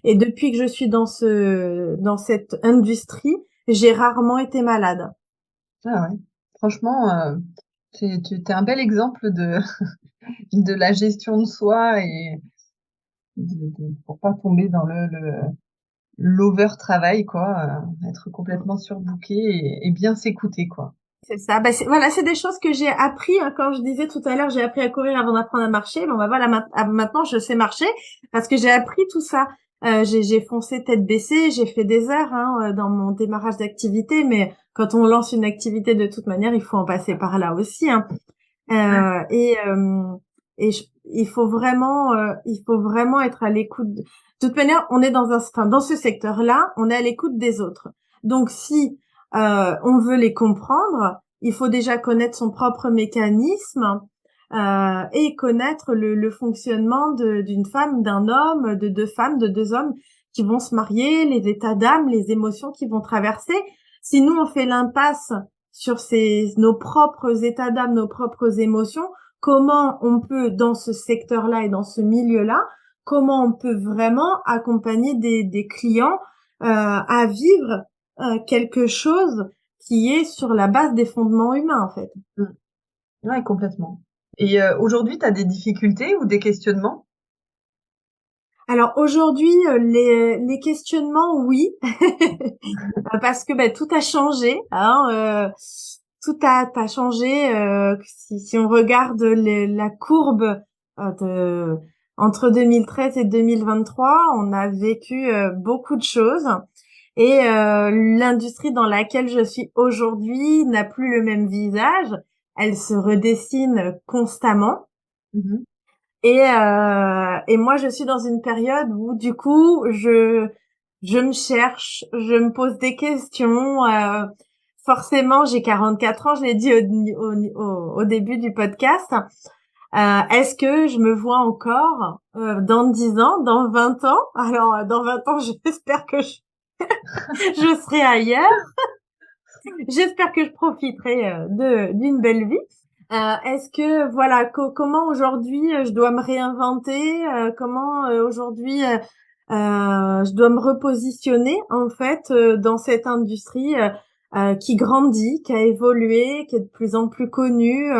Et depuis que je suis dans cette industrie, j'ai rarement été malade. Ah ouais. Franchement, t'es un bel exemple de, de la gestion de soi et pour pas tomber dans l'over-travail, quoi. Être complètement surbooké et bien s'écouter, quoi. C'est ça. Voilà, c'est des choses que j'ai appris, hein. Quand je disais tout à l'heure, j'ai appris à courir avant d'apprendre à marcher. Bon, bah voilà, maintenant je sais marcher parce que j'ai appris tout ça. J'ai foncé tête baissée, j'ai fait des heures dans mon démarrage d'activité, mais quand on lance une activité de toute manière, il faut en passer par là aussi, hein. Euh, et il faut vraiment être à l'écoute. De toute manière, on est dans ce secteur-là, on est à l'écoute des autres. Donc, si on veut les comprendre, il faut déjà connaître son propre mécanisme et connaître le fonctionnement d'une femme, d'un homme, de deux femmes, de deux hommes qui vont se marier, les états d'âme, les émotions qui vont traverser. Si nous, on fait l'impasse sur nos propres états d'âme, nos propres émotions, comment on peut, dans ce secteur-là et dans ce milieu-là, comment on peut vraiment accompagner des clients à vivre quelque chose qui est sur la base des fondements humains, en fait. Ouais, complètement. Et aujourd'hui, tu as des difficultés ou des questionnements? Alors aujourd'hui, les questionnements, oui, parce que tout a changé, hein. Tout a changé. Si on regarde la courbe entre 2013 et 2023, on a vécu beaucoup de choses. Et l'industrie dans laquelle je suis aujourd'hui n'a plus le même visage. Elle se redessine constamment. Mhm. Et moi, je suis dans une période où, du coup, je me cherche, je me pose des questions. Forcément, j'ai 44 ans, je l'ai dit au début du podcast. Est-ce que je me vois encore dans 10 ans, dans 20 ans? Alors, dans 20 ans, j'espère que je serai ailleurs. J'espère que je profiterai d'une belle vie. Est-ce que voilà comment aujourd'hui je dois me réinventer, comment aujourd'hui je dois me repositionner en fait dans cette industrie qui grandit, qui a évolué, qui est de plus en plus connue.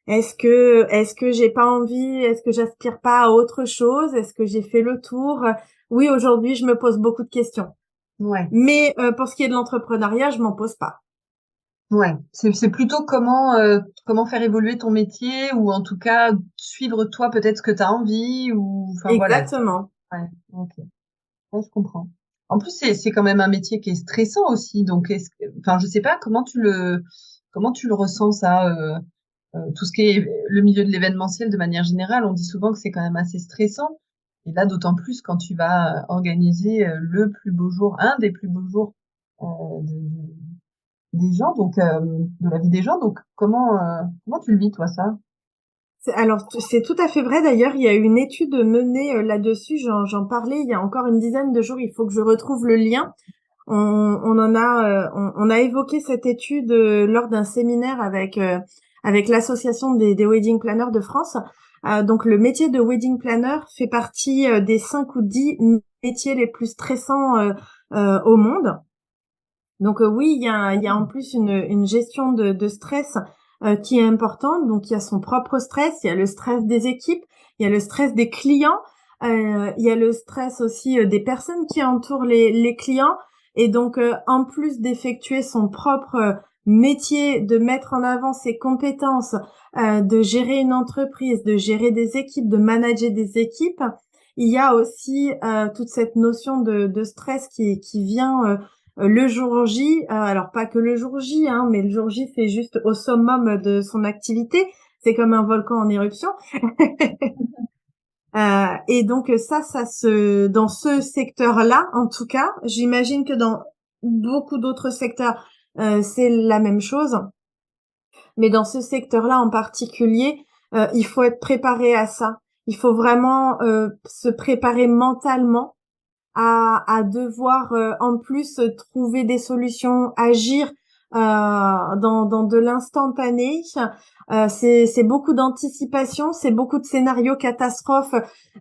Est-ce que j'ai pas envie, est-ce que j'aspire pas à autre chose, est-ce que j'ai fait le tour? Oui, aujourd'hui, je me pose beaucoup de questions. Ouais, Mais pour ce qui est de l'entrepreneuriat, je m'en pose pas. ouais. C'est plutôt comment faire évoluer ton métier ou en tout cas suivre toi peut-être ce que tu as envie ou enfin voilà. Exactement. Ouais, ok. Ouais, je comprends. En plus, c'est quand même un métier qui est stressant aussi. Donc, enfin, je sais pas comment tu le ressens ça, tout ce qui est le milieu de l'événementiel de manière générale. On dit souvent que c'est quand même assez stressant. Et là, d'autant plus quand tu vas organiser le plus beau jour, un des plus beaux jours des gens, donc de la vie des gens. Donc, comment tu le vis toi ça? Alors, c'est tout à fait vrai. D'ailleurs, il y a eu une étude menée là-dessus. J'en parlais il y a encore une dizaine de jours. Il faut que je retrouve le lien. On a évoqué cette étude lors d'un séminaire avec l'association des wedding planners de France. Donc, le métier de wedding planner fait partie des 5 ou 10 métiers les plus stressants au monde. Donc oui, il y a en plus une gestion de stress qui est importante. Donc il y a son propre stress, il y a le stress des équipes, il y a le stress des clients, il y a le stress aussi des personnes qui entourent les clients. Et donc en plus d'effectuer son propre métier, de mettre en avant ses compétences, de gérer une entreprise, de gérer des équipes, de manager des équipes, il y a aussi toute cette notion de stress qui vient le jour J, alors pas que le jour J, hein, mais le jour J, c'est juste au summum de son activité. C'est comme un volcan en éruption. Et donc dans ce secteur-là, en tout cas, j'imagine que dans beaucoup d'autres secteurs, c'est la même chose. Mais dans ce secteur-là en particulier, il faut être préparé à ça. Il faut vraiment se préparer mentalement à devoir en plus trouver des solutions, agir dans de l'instantané. C'est beaucoup d'anticipation, c'est beaucoup de scénarios catastrophes.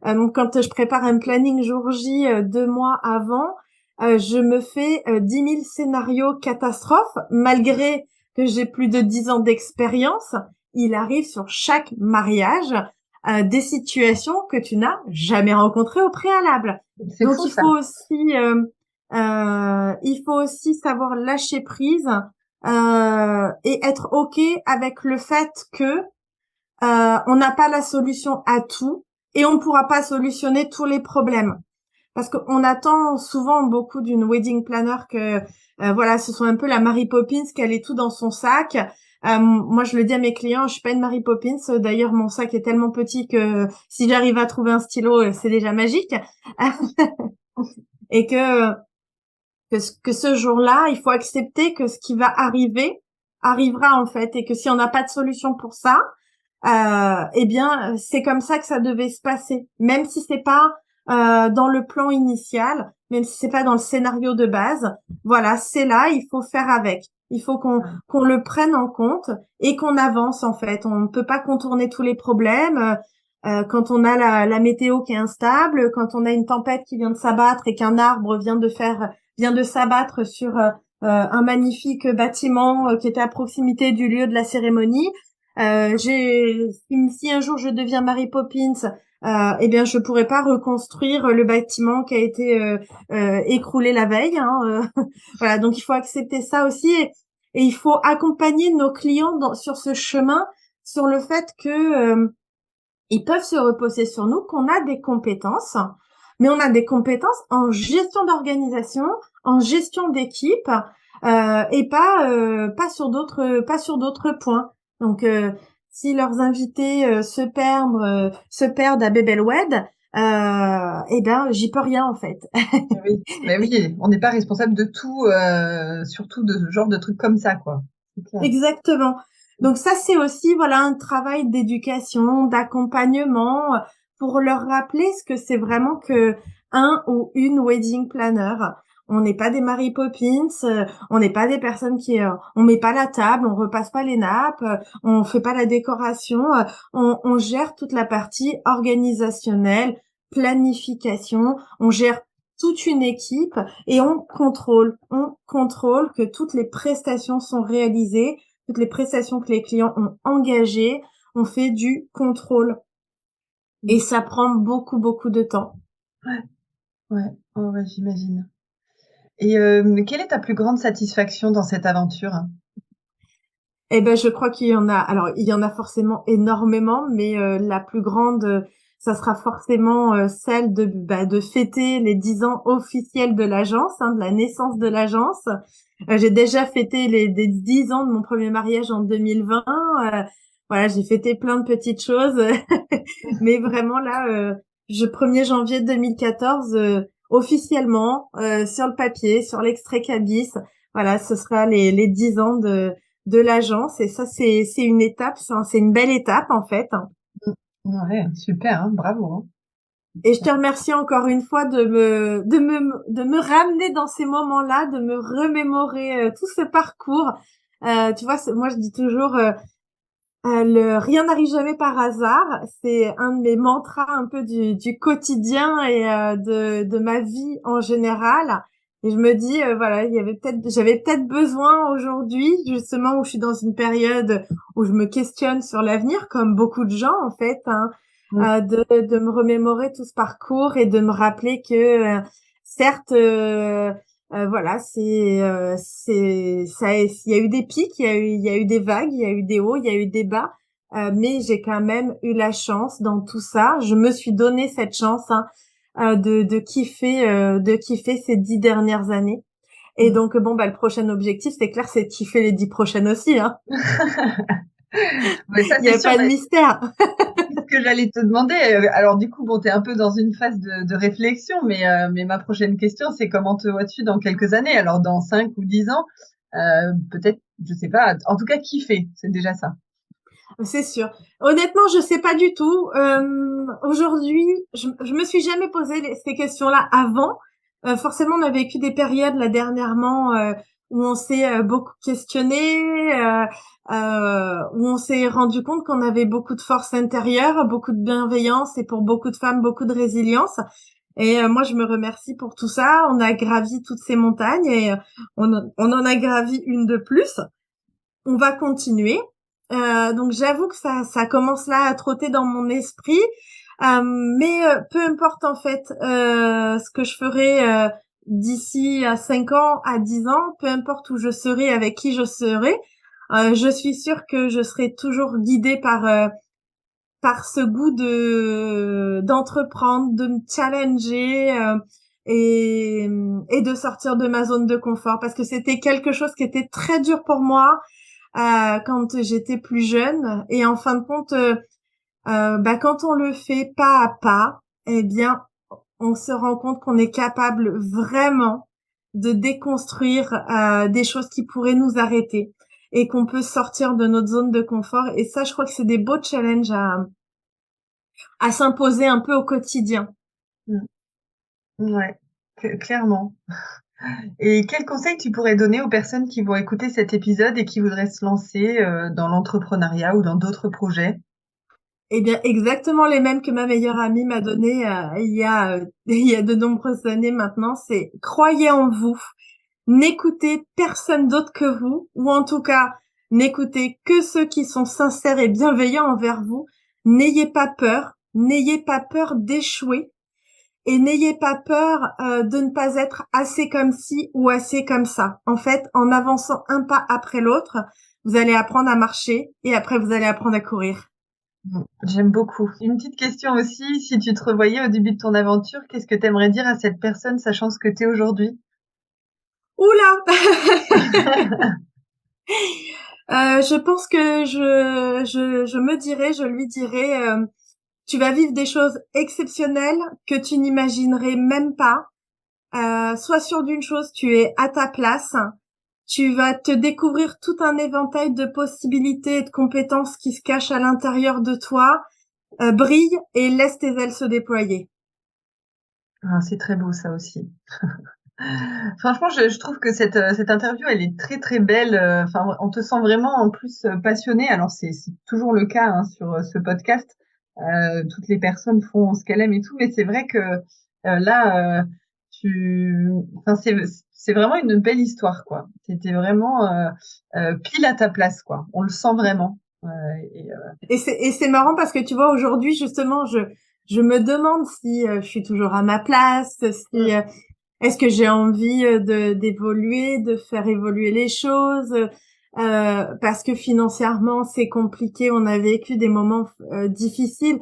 Quand je prépare un planning jour J 2 mois avant, je me fais 10 000 scénarios catastrophes, malgré que j'ai plus de 10 ans d'expérience. Il arrive sur chaque mariage des situations que tu n'as jamais rencontrées au préalable. C'est Donc fou, ça. Il faut aussi savoir lâcher prise et être OK avec le fait que on n'a pas la solution à tout et on ne pourra pas solutionner tous les problèmes. Parce qu'on attend souvent beaucoup d'une wedding planner que voilà, ce soit un peu la Mary Poppins, qu'elle ait tout dans son sac. Moi, je le dis à mes clients, je suis pas une Mary Poppins. D'ailleurs, mon sac est tellement petit que si j'arrive à trouver un stylo, c'est déjà magique. Et que ce jour-là, il faut accepter que ce qui va arriver arrivera en fait, et que si on n'a pas de solution pour ça, eh bien, c'est comme ça que ça devait se passer, même si c'est pas dans le plan initial, même si c'est pas dans le scénario de base. Voilà, c'est là, il faut faire avec. Il faut qu'on le prenne en compte et qu'on avance en fait. On ne peut pas contourner tous les problèmes. Quand on a la météo qui est instable, quand on a une tempête qui vient de s'abattre et qu'un arbre vient de s'abattre sur un magnifique bâtiment qui était à proximité du lieu de la cérémonie. Si un jour je deviens Mary Poppins, eh bien je pourrais pas reconstruire le bâtiment qui a été écroulé la veille. Voilà, donc il faut accepter ça aussi et il faut accompagner nos clients sur ce chemin, sur le fait que ils peuvent se reposer sur nous, qu'on a des compétences, mais on a des compétences en gestion d'organisation, en gestion d'équipe, et pas sur d'autres points. Donc, si leurs invités se perdent à Bébelwed, eh ben, j'y peux rien en fait. Oui, mais oui, on n'est pas responsable de tout, surtout de ce genre de trucs comme ça, quoi. C'est clair. Exactement. Donc ça, c'est aussi, voilà, un travail d'éducation, d'accompagnement pour leur rappeler ce que c'est vraiment que un ou une wedding planner. On n'est pas des Mary Poppins, on n'est pas des personnes on met pas la table, on repasse pas les nappes, on fait pas la décoration, on gère toute la partie organisationnelle, planification, on gère toute une équipe et on contrôle que toutes les prestations sont réalisées, toutes les prestations que les clients ont engagées, on fait du contrôle. Et ça prend beaucoup, beaucoup de temps. Ouais, ouais, ouais, j'imagine. Et quelle est ta plus grande satisfaction dans cette aventure? Eh ben, je crois qu'il y en a. Alors, il y en a forcément énormément, mais la plus grande, ça sera forcément celle de fêter les 10 ans officiels de l'agence, de la naissance de l'agence. J'ai déjà fêté les 10 ans de mon premier mariage en 2020. Voilà, j'ai fêté plein de petites choses, mais vraiment là, 1er janvier 2014, officiellement sur le papier, sur l'extrait Cabis. Voilà, ce sera les 10 ans de l'agence, et ça c'est une étape, c'est une belle étape en fait. Ouais, super, hein, bravo. Hein. Et je te remercie encore une fois de me ramener dans ces moments-là, de me remémorer tout ce parcours. Tu vois, moi je dis toujours rien n'arrive jamais par hasard. C'est un de mes mantras un peu du quotidien et de ma vie en général. Et je me dis, voilà, j'avais peut-être besoin aujourd'hui, justement, où je suis dans une période où je me questionne sur l'avenir, comme beaucoup de gens, en fait, de me remémorer tout ce parcours et de me rappeler que, certes, voilà, il y a eu des pics, il y a eu des vagues, il y a eu des hauts, il y a eu des bas, mais j'ai quand même eu la chance dans tout ça. Je me suis donné cette chance, de kiffer ces 10 dernières années. Et donc bon, le prochain objectif, c'est clair, c'est de kiffer les 10 prochaines aussi, hein. Mais ça, Il y a c'est sûr, pas de mystère. c'est ce que j'allais te demander. Alors du coup, bon, t'es un peu dans une phase de réflexion, mais ma prochaine question, c'est comment te vois-tu dans quelques années? Alors dans 5 ou 10 ans, peut-être, je sais pas, en tout cas kiffer, c'est déjà ça. C'est sûr. Honnêtement, je sais pas du tout. Aujourd'hui, je me suis jamais posé ces questions-là avant. Forcément, on a vécu des périodes là dernièrement où on s'est beaucoup questionné, où on s'est rendu compte qu'on avait beaucoup de force intérieure, beaucoup de bienveillance et pour beaucoup de femmes, beaucoup de résilience. Et moi, je me remercie pour tout ça. On a gravi toutes ces montagnes et on en a gravi une de plus. On va continuer. Donc j'avoue que ça commence là à trotter dans mon esprit. Mais peu importe en fait ce que je ferai d'ici à 5 ans, à 10 ans, peu importe où je serai, avec qui je serai, je suis sûre que je serai toujours guidée par ce goût de d'entreprendre, de me challenger et de sortir de ma zone de confort parce que c'était quelque chose qui était très dur pour moi quand j'étais plus jeune. Et en fin de compte, quand on le fait pas à pas, eh bien, on se rend compte qu'on est capable vraiment de déconstruire des choses qui pourraient nous arrêter et qu'on peut sortir de notre zone de confort. Et ça, je crois que c'est des beaux challenges à s'imposer un peu au quotidien. Mm. Ouais, clairement. Et quel conseil tu pourrais donner aux personnes qui vont écouter cet épisode et qui voudraient se lancer dans l'entrepreneuriat ou dans d'autres projets? Eh bien, exactement les mêmes que ma meilleure amie m'a donné il y a de nombreuses années maintenant. C'est croyez en vous, n'écoutez personne d'autre que vous, ou en tout cas, n'écoutez que ceux qui sont sincères et bienveillants envers vous. N'ayez pas peur d'échouer et n'ayez pas peur de ne pas être assez comme ci ou assez comme ça. En fait, en avançant un pas après l'autre, vous allez apprendre à marcher et après vous allez apprendre à courir. J'aime beaucoup. Une petite question aussi, si tu te revoyais au début de ton aventure, qu'est-ce que tu aimerais dire à cette personne sachant ce que tu es aujourd'hui? Oula! Je pense que je lui dirais, tu vas vivre des choses exceptionnelles que tu n'imaginerais même pas. Sois sûr d'une chose, tu es à ta place. Tu vas te découvrir tout un éventail de possibilités et de compétences qui se cachent à l'intérieur de toi. Brille et laisse tes ailes se déployer. Ah, c'est très beau ça aussi. Franchement, je trouve que cette interview, elle est très très belle. Enfin, on te sent vraiment en plus passionnée. Alors c'est toujours le cas hein, sur ce podcast. Toutes les personnes font ce qu'elles aiment et tout, mais c'est vrai que là, enfin c'est vraiment une belle histoire quoi. T'étais vraiment pile à ta place quoi. On le sent vraiment. Et, Et c'est marrant parce que tu vois, aujourd'hui, justement, je me demande si je suis toujours à ma place, si est-ce que j'ai envie d'évoluer, de faire évoluer les choses, parce que financièrement c'est compliqué, on a vécu des moments difficiles.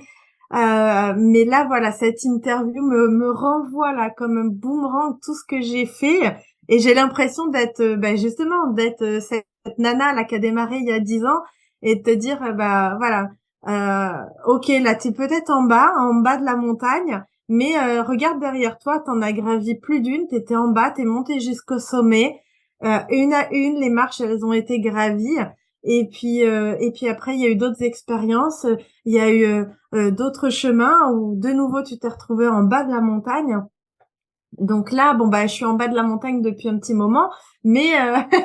Mais là, voilà, cette interview me renvoie là comme un boomerang tout ce que j'ai fait, et j'ai l'impression d'être, justement, d'être cette nana là qui a démarré il y a 10 ans, et de te dire, voilà, ok, là t'es peut-être en bas de la montagne, mais regarde derrière toi, t'en as gravi plus d'une, t'étais en bas, t'es monté jusqu'au sommet, une à une, les marches elles ont été gravies. Et puis après, il y a eu d'autres expériences, il y a eu d'autres chemins où de nouveau tu t'es retrouvé en bas de la montagne. Donc là, je suis en bas de la montagne depuis un petit moment, mais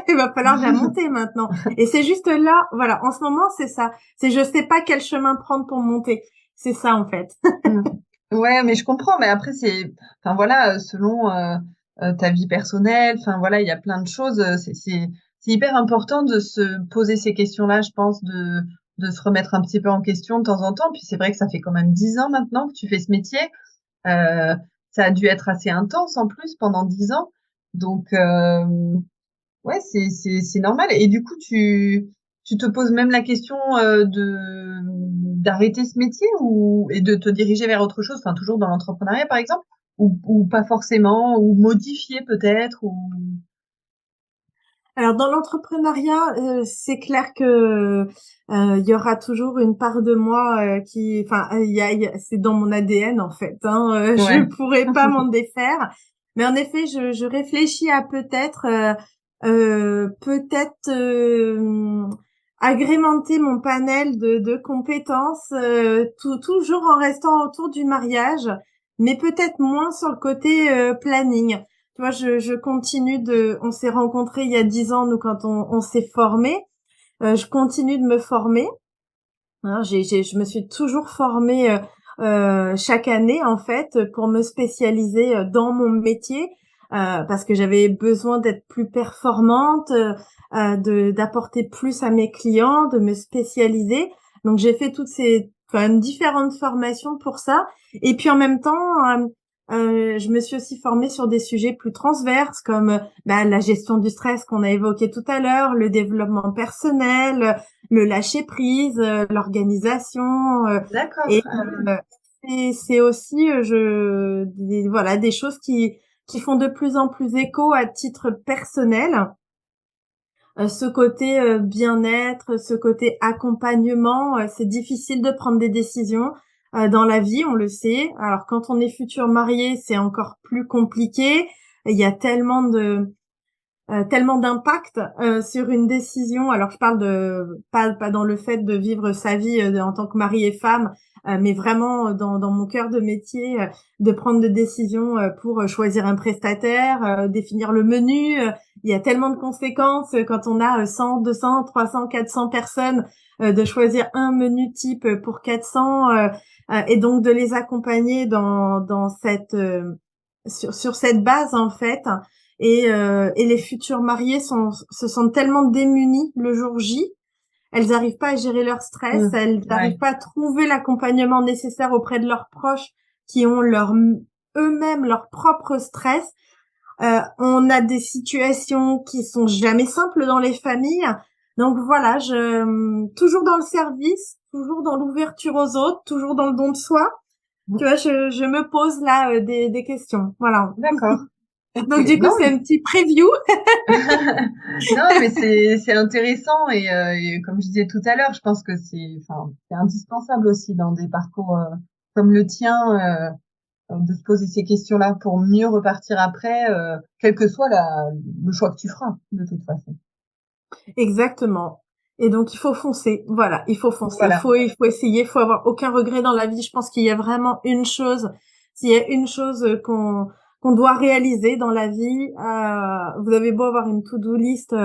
il va falloir la monter maintenant. Et c'est juste là, voilà, en ce moment, c'est ça. C'est je sais pas quel chemin prendre pour monter. C'est ça en fait. Ouais, mais je comprends. Mais après, enfin voilà, selon ta vie personnelle, enfin voilà, il y a plein de choses. C'est hyper important de se poser ces questions-là, je pense, de se remettre un petit peu en question de temps en temps. Puis c'est vrai que ça fait quand même 10 ans maintenant que tu fais ce métier. Euh, Ça a dû être assez intense en plus pendant 10 ans. Donc ouais, c'est normal. Et du coup, tu te poses même la question de d'arrêter ce métier ou et de te diriger vers autre chose, enfin toujours dans l'entrepreneuriat par exemple, ou pas forcément, ou modifier peut-être, ou Alors dans l'entrepreneuriat, c'est clair que il y aura toujours une part de moi qui, enfin, c'est dans mon ADN en fait. Hein, je ouais. pourrais pas m'en défaire. Mais en effet, je réfléchis à peut-être. peut-être agrémenter mon panel de compétences, toujours en restant autour du mariage, mais peut-être moins sur le côté planning. Tu vois, je continue on s'est rencontrés il y a 10 ans, nous, quand on s'est formés. Je continue de me former. Hein, je me suis toujours formée chaque année, en fait, pour me spécialiser dans mon métier, parce que j'avais besoin d'être plus performante, d'apporter plus à mes clients, de me spécialiser. Donc j'ai fait toutes ces quand même différentes formations pour ça. Et puis en même temps, je me suis aussi formée sur des sujets plus transverses comme la gestion du stress qu'on a évoqué tout à l'heure, le développement personnel, le lâcher prise, l'organisation, D'accord. et c'est aussi voilà, des choses qui font de plus en plus écho à titre personnel. Ce côté bien-être, ce côté accompagnement, c'est difficile de prendre des décisions dans la vie, on le sait. Alors quand on est futur marié, c'est encore plus compliqué. Il y a tellement d'impact sur une décision. Alors je parle de pas dans le fait de vivre sa vie en tant que mari et femme, mais vraiment dans mon cœur de métier, de prendre des décisions pour choisir un prestataire, définir le menu. Il y a tellement de conséquences quand on a 100, 200, 300, 400 personnes, de choisir un menu type pour 400, et donc de les accompagner dans cette sur cette base, en fait. Et les futures mariées se sentent tellement démunies le jour J. Elles n'arrivent pas à gérer leur stress, elles n'arrivent pas à trouver l'accompagnement nécessaire auprès de leurs proches qui ont eux-mêmes leur propre stress. On a des situations qui sont jamais simples dans les familles. Donc voilà, toujours dans le service, toujours dans l'ouverture aux autres, toujours dans le don de soi. Tu vois, je me pose là des questions. Voilà. D'accord. Donc du coup, Non, c'est un petit preview. non, mais c'est intéressant et comme je disais tout à l'heure, je pense que c'est indispensable aussi dans des parcours comme le tien de se poser ces questions-là pour mieux repartir après, quel que soit le choix que tu feras de toute façon. Exactement. Et donc il faut foncer. Voilà, il faut foncer. Voilà. Il faut essayer. Il faut avoir aucun regret dans la vie. Je pense qu'il y a vraiment s'il y a une chose qu'on doit réaliser dans la vie, vous avez beau avoir une to-do list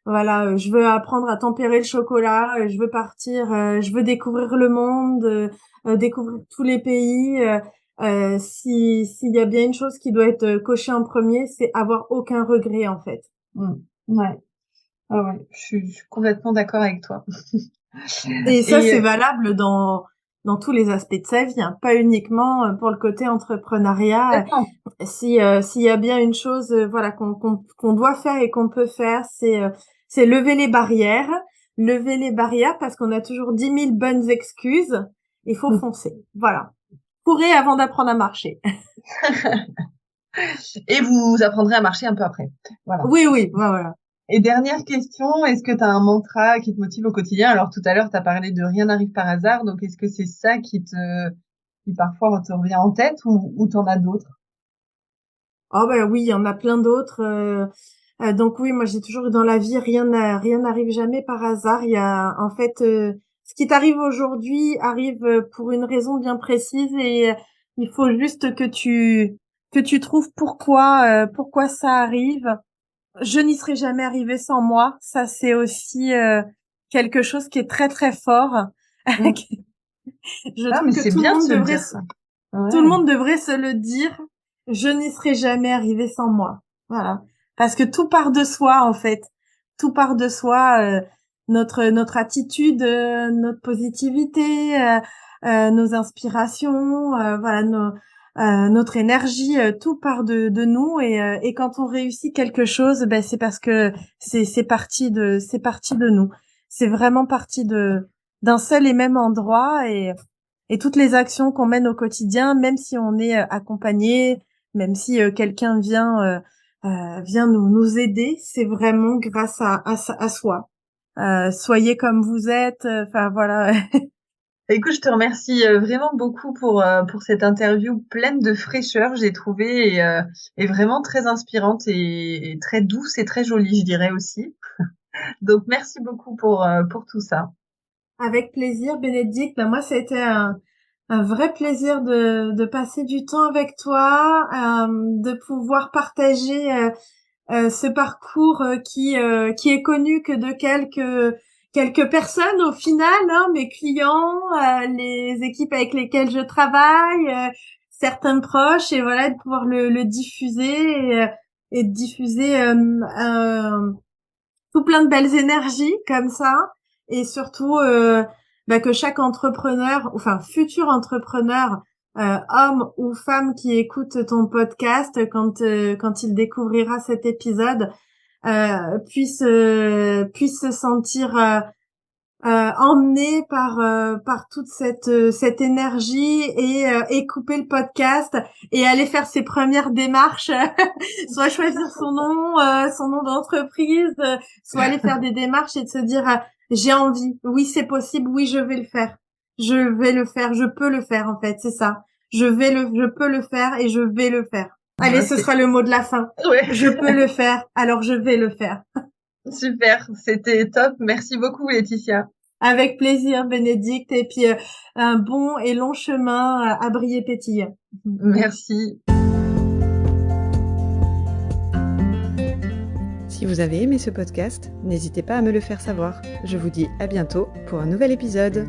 voilà, je veux apprendre à tempérer le chocolat, je veux partir, je veux découvrir le monde, découvrir tous les pays. S'il y a bien une chose qui doit être cochée en premier, c'est avoir aucun regret, en fait. Ouais. Ah ouais, je suis complètement d'accord avec toi. Et ça, Et c'est valable dans tous les aspects de sa vie, hein, pas uniquement pour le côté entrepreneuriat. complètement. S'il y a bien une chose, voilà, qu'on doit faire et qu'on peut faire, c'est lever les barrières. Lever les barrières parce qu'on a toujours 10 000 bonnes excuses. Il faut foncer. Voilà. Courez avant d'apprendre à marcher. Et vous apprendrez à marcher un peu après. Voilà. Oui, oui, voilà. Et dernière question, est-ce que tu as un mantra qui te motive au quotidien? Alors tout à l'heure, tu as parlé de rien n'arrive par hasard, donc est-ce que c'est ça qui parfois te revient en tête ou t'en as d'autres? Oh ben oui, il y en a plein d'autres. Donc oui, moi j'ai toujours eu dans la vie, rien n'arrive jamais par hasard. Il y a en fait ce qui t'arrive aujourd'hui arrive pour une raison bien précise et il faut juste que tu trouves pourquoi ça arrive. Je n'y serais jamais arrivée sans moi. Ça c'est aussi quelque chose qui est très très fort. Mm. Je Ah, mais trouve que c'est bien de se le dire, ça. tout le Ouais. monde devrait se le dire. Je n'y serais jamais arrivée sans moi. Voilà. Parce que tout part de soi, en fait. Tout part de soi, notre attitude, notre positivité, nos inspirations, voilà, notre énergie, tout part de nous et quand on réussit quelque chose, ben c'est parce que c'est parti de nous. C'est vraiment parti d'un seul et même endroit et toutes les actions qu'on mène au quotidien, même si on est accompagné, même si quelqu'un vient nous aider, c'est vraiment grâce à soi. Soyez comme vous êtes. Enfin voilà. Écoute, je te remercie vraiment beaucoup pour cette interview pleine de fraîcheur, j'ai trouvé, et vraiment très inspirante et très douce et très jolie, je dirais aussi. Donc, merci beaucoup pour tout ça. Avec plaisir, Bénédicte. Ben, moi, c'était un vrai plaisir de passer du temps avec toi, de pouvoir partager ce parcours qui est connu que de quelques personnes au final, hein, mes clients, les équipes avec lesquelles je travaille, certains proches, et voilà, de pouvoir le diffuser et de diffuser tout plein de belles énergies comme ça, et surtout que chaque entrepreneur, enfin futur entrepreneur, homme ou femme qui écoute ton podcast, quand il découvrira cet épisode, puisse se sentir emmené par toute cette énergie, et couper le podcast et aller faire ses premières démarches, soit choisir son nom d'entreprise, soit aller faire des démarches et de se dire j'ai envie, oui c'est possible, oui je vais le faire, je peux le faire, en fait c'est ça, je peux le faire et je vais le faire. Allez, Ouais, ce sera le mot de la fin. ouais, Je peux le faire, alors je vais le faire. super, c'était top. Merci beaucoup, Laetitia. Avec plaisir, Bénédicte, et puis un bon et long chemin à briller pétillant. Merci. Si vous avez aimé ce podcast, n'hésitez pas à me le faire savoir. Je vous dis à bientôt pour un nouvel épisode.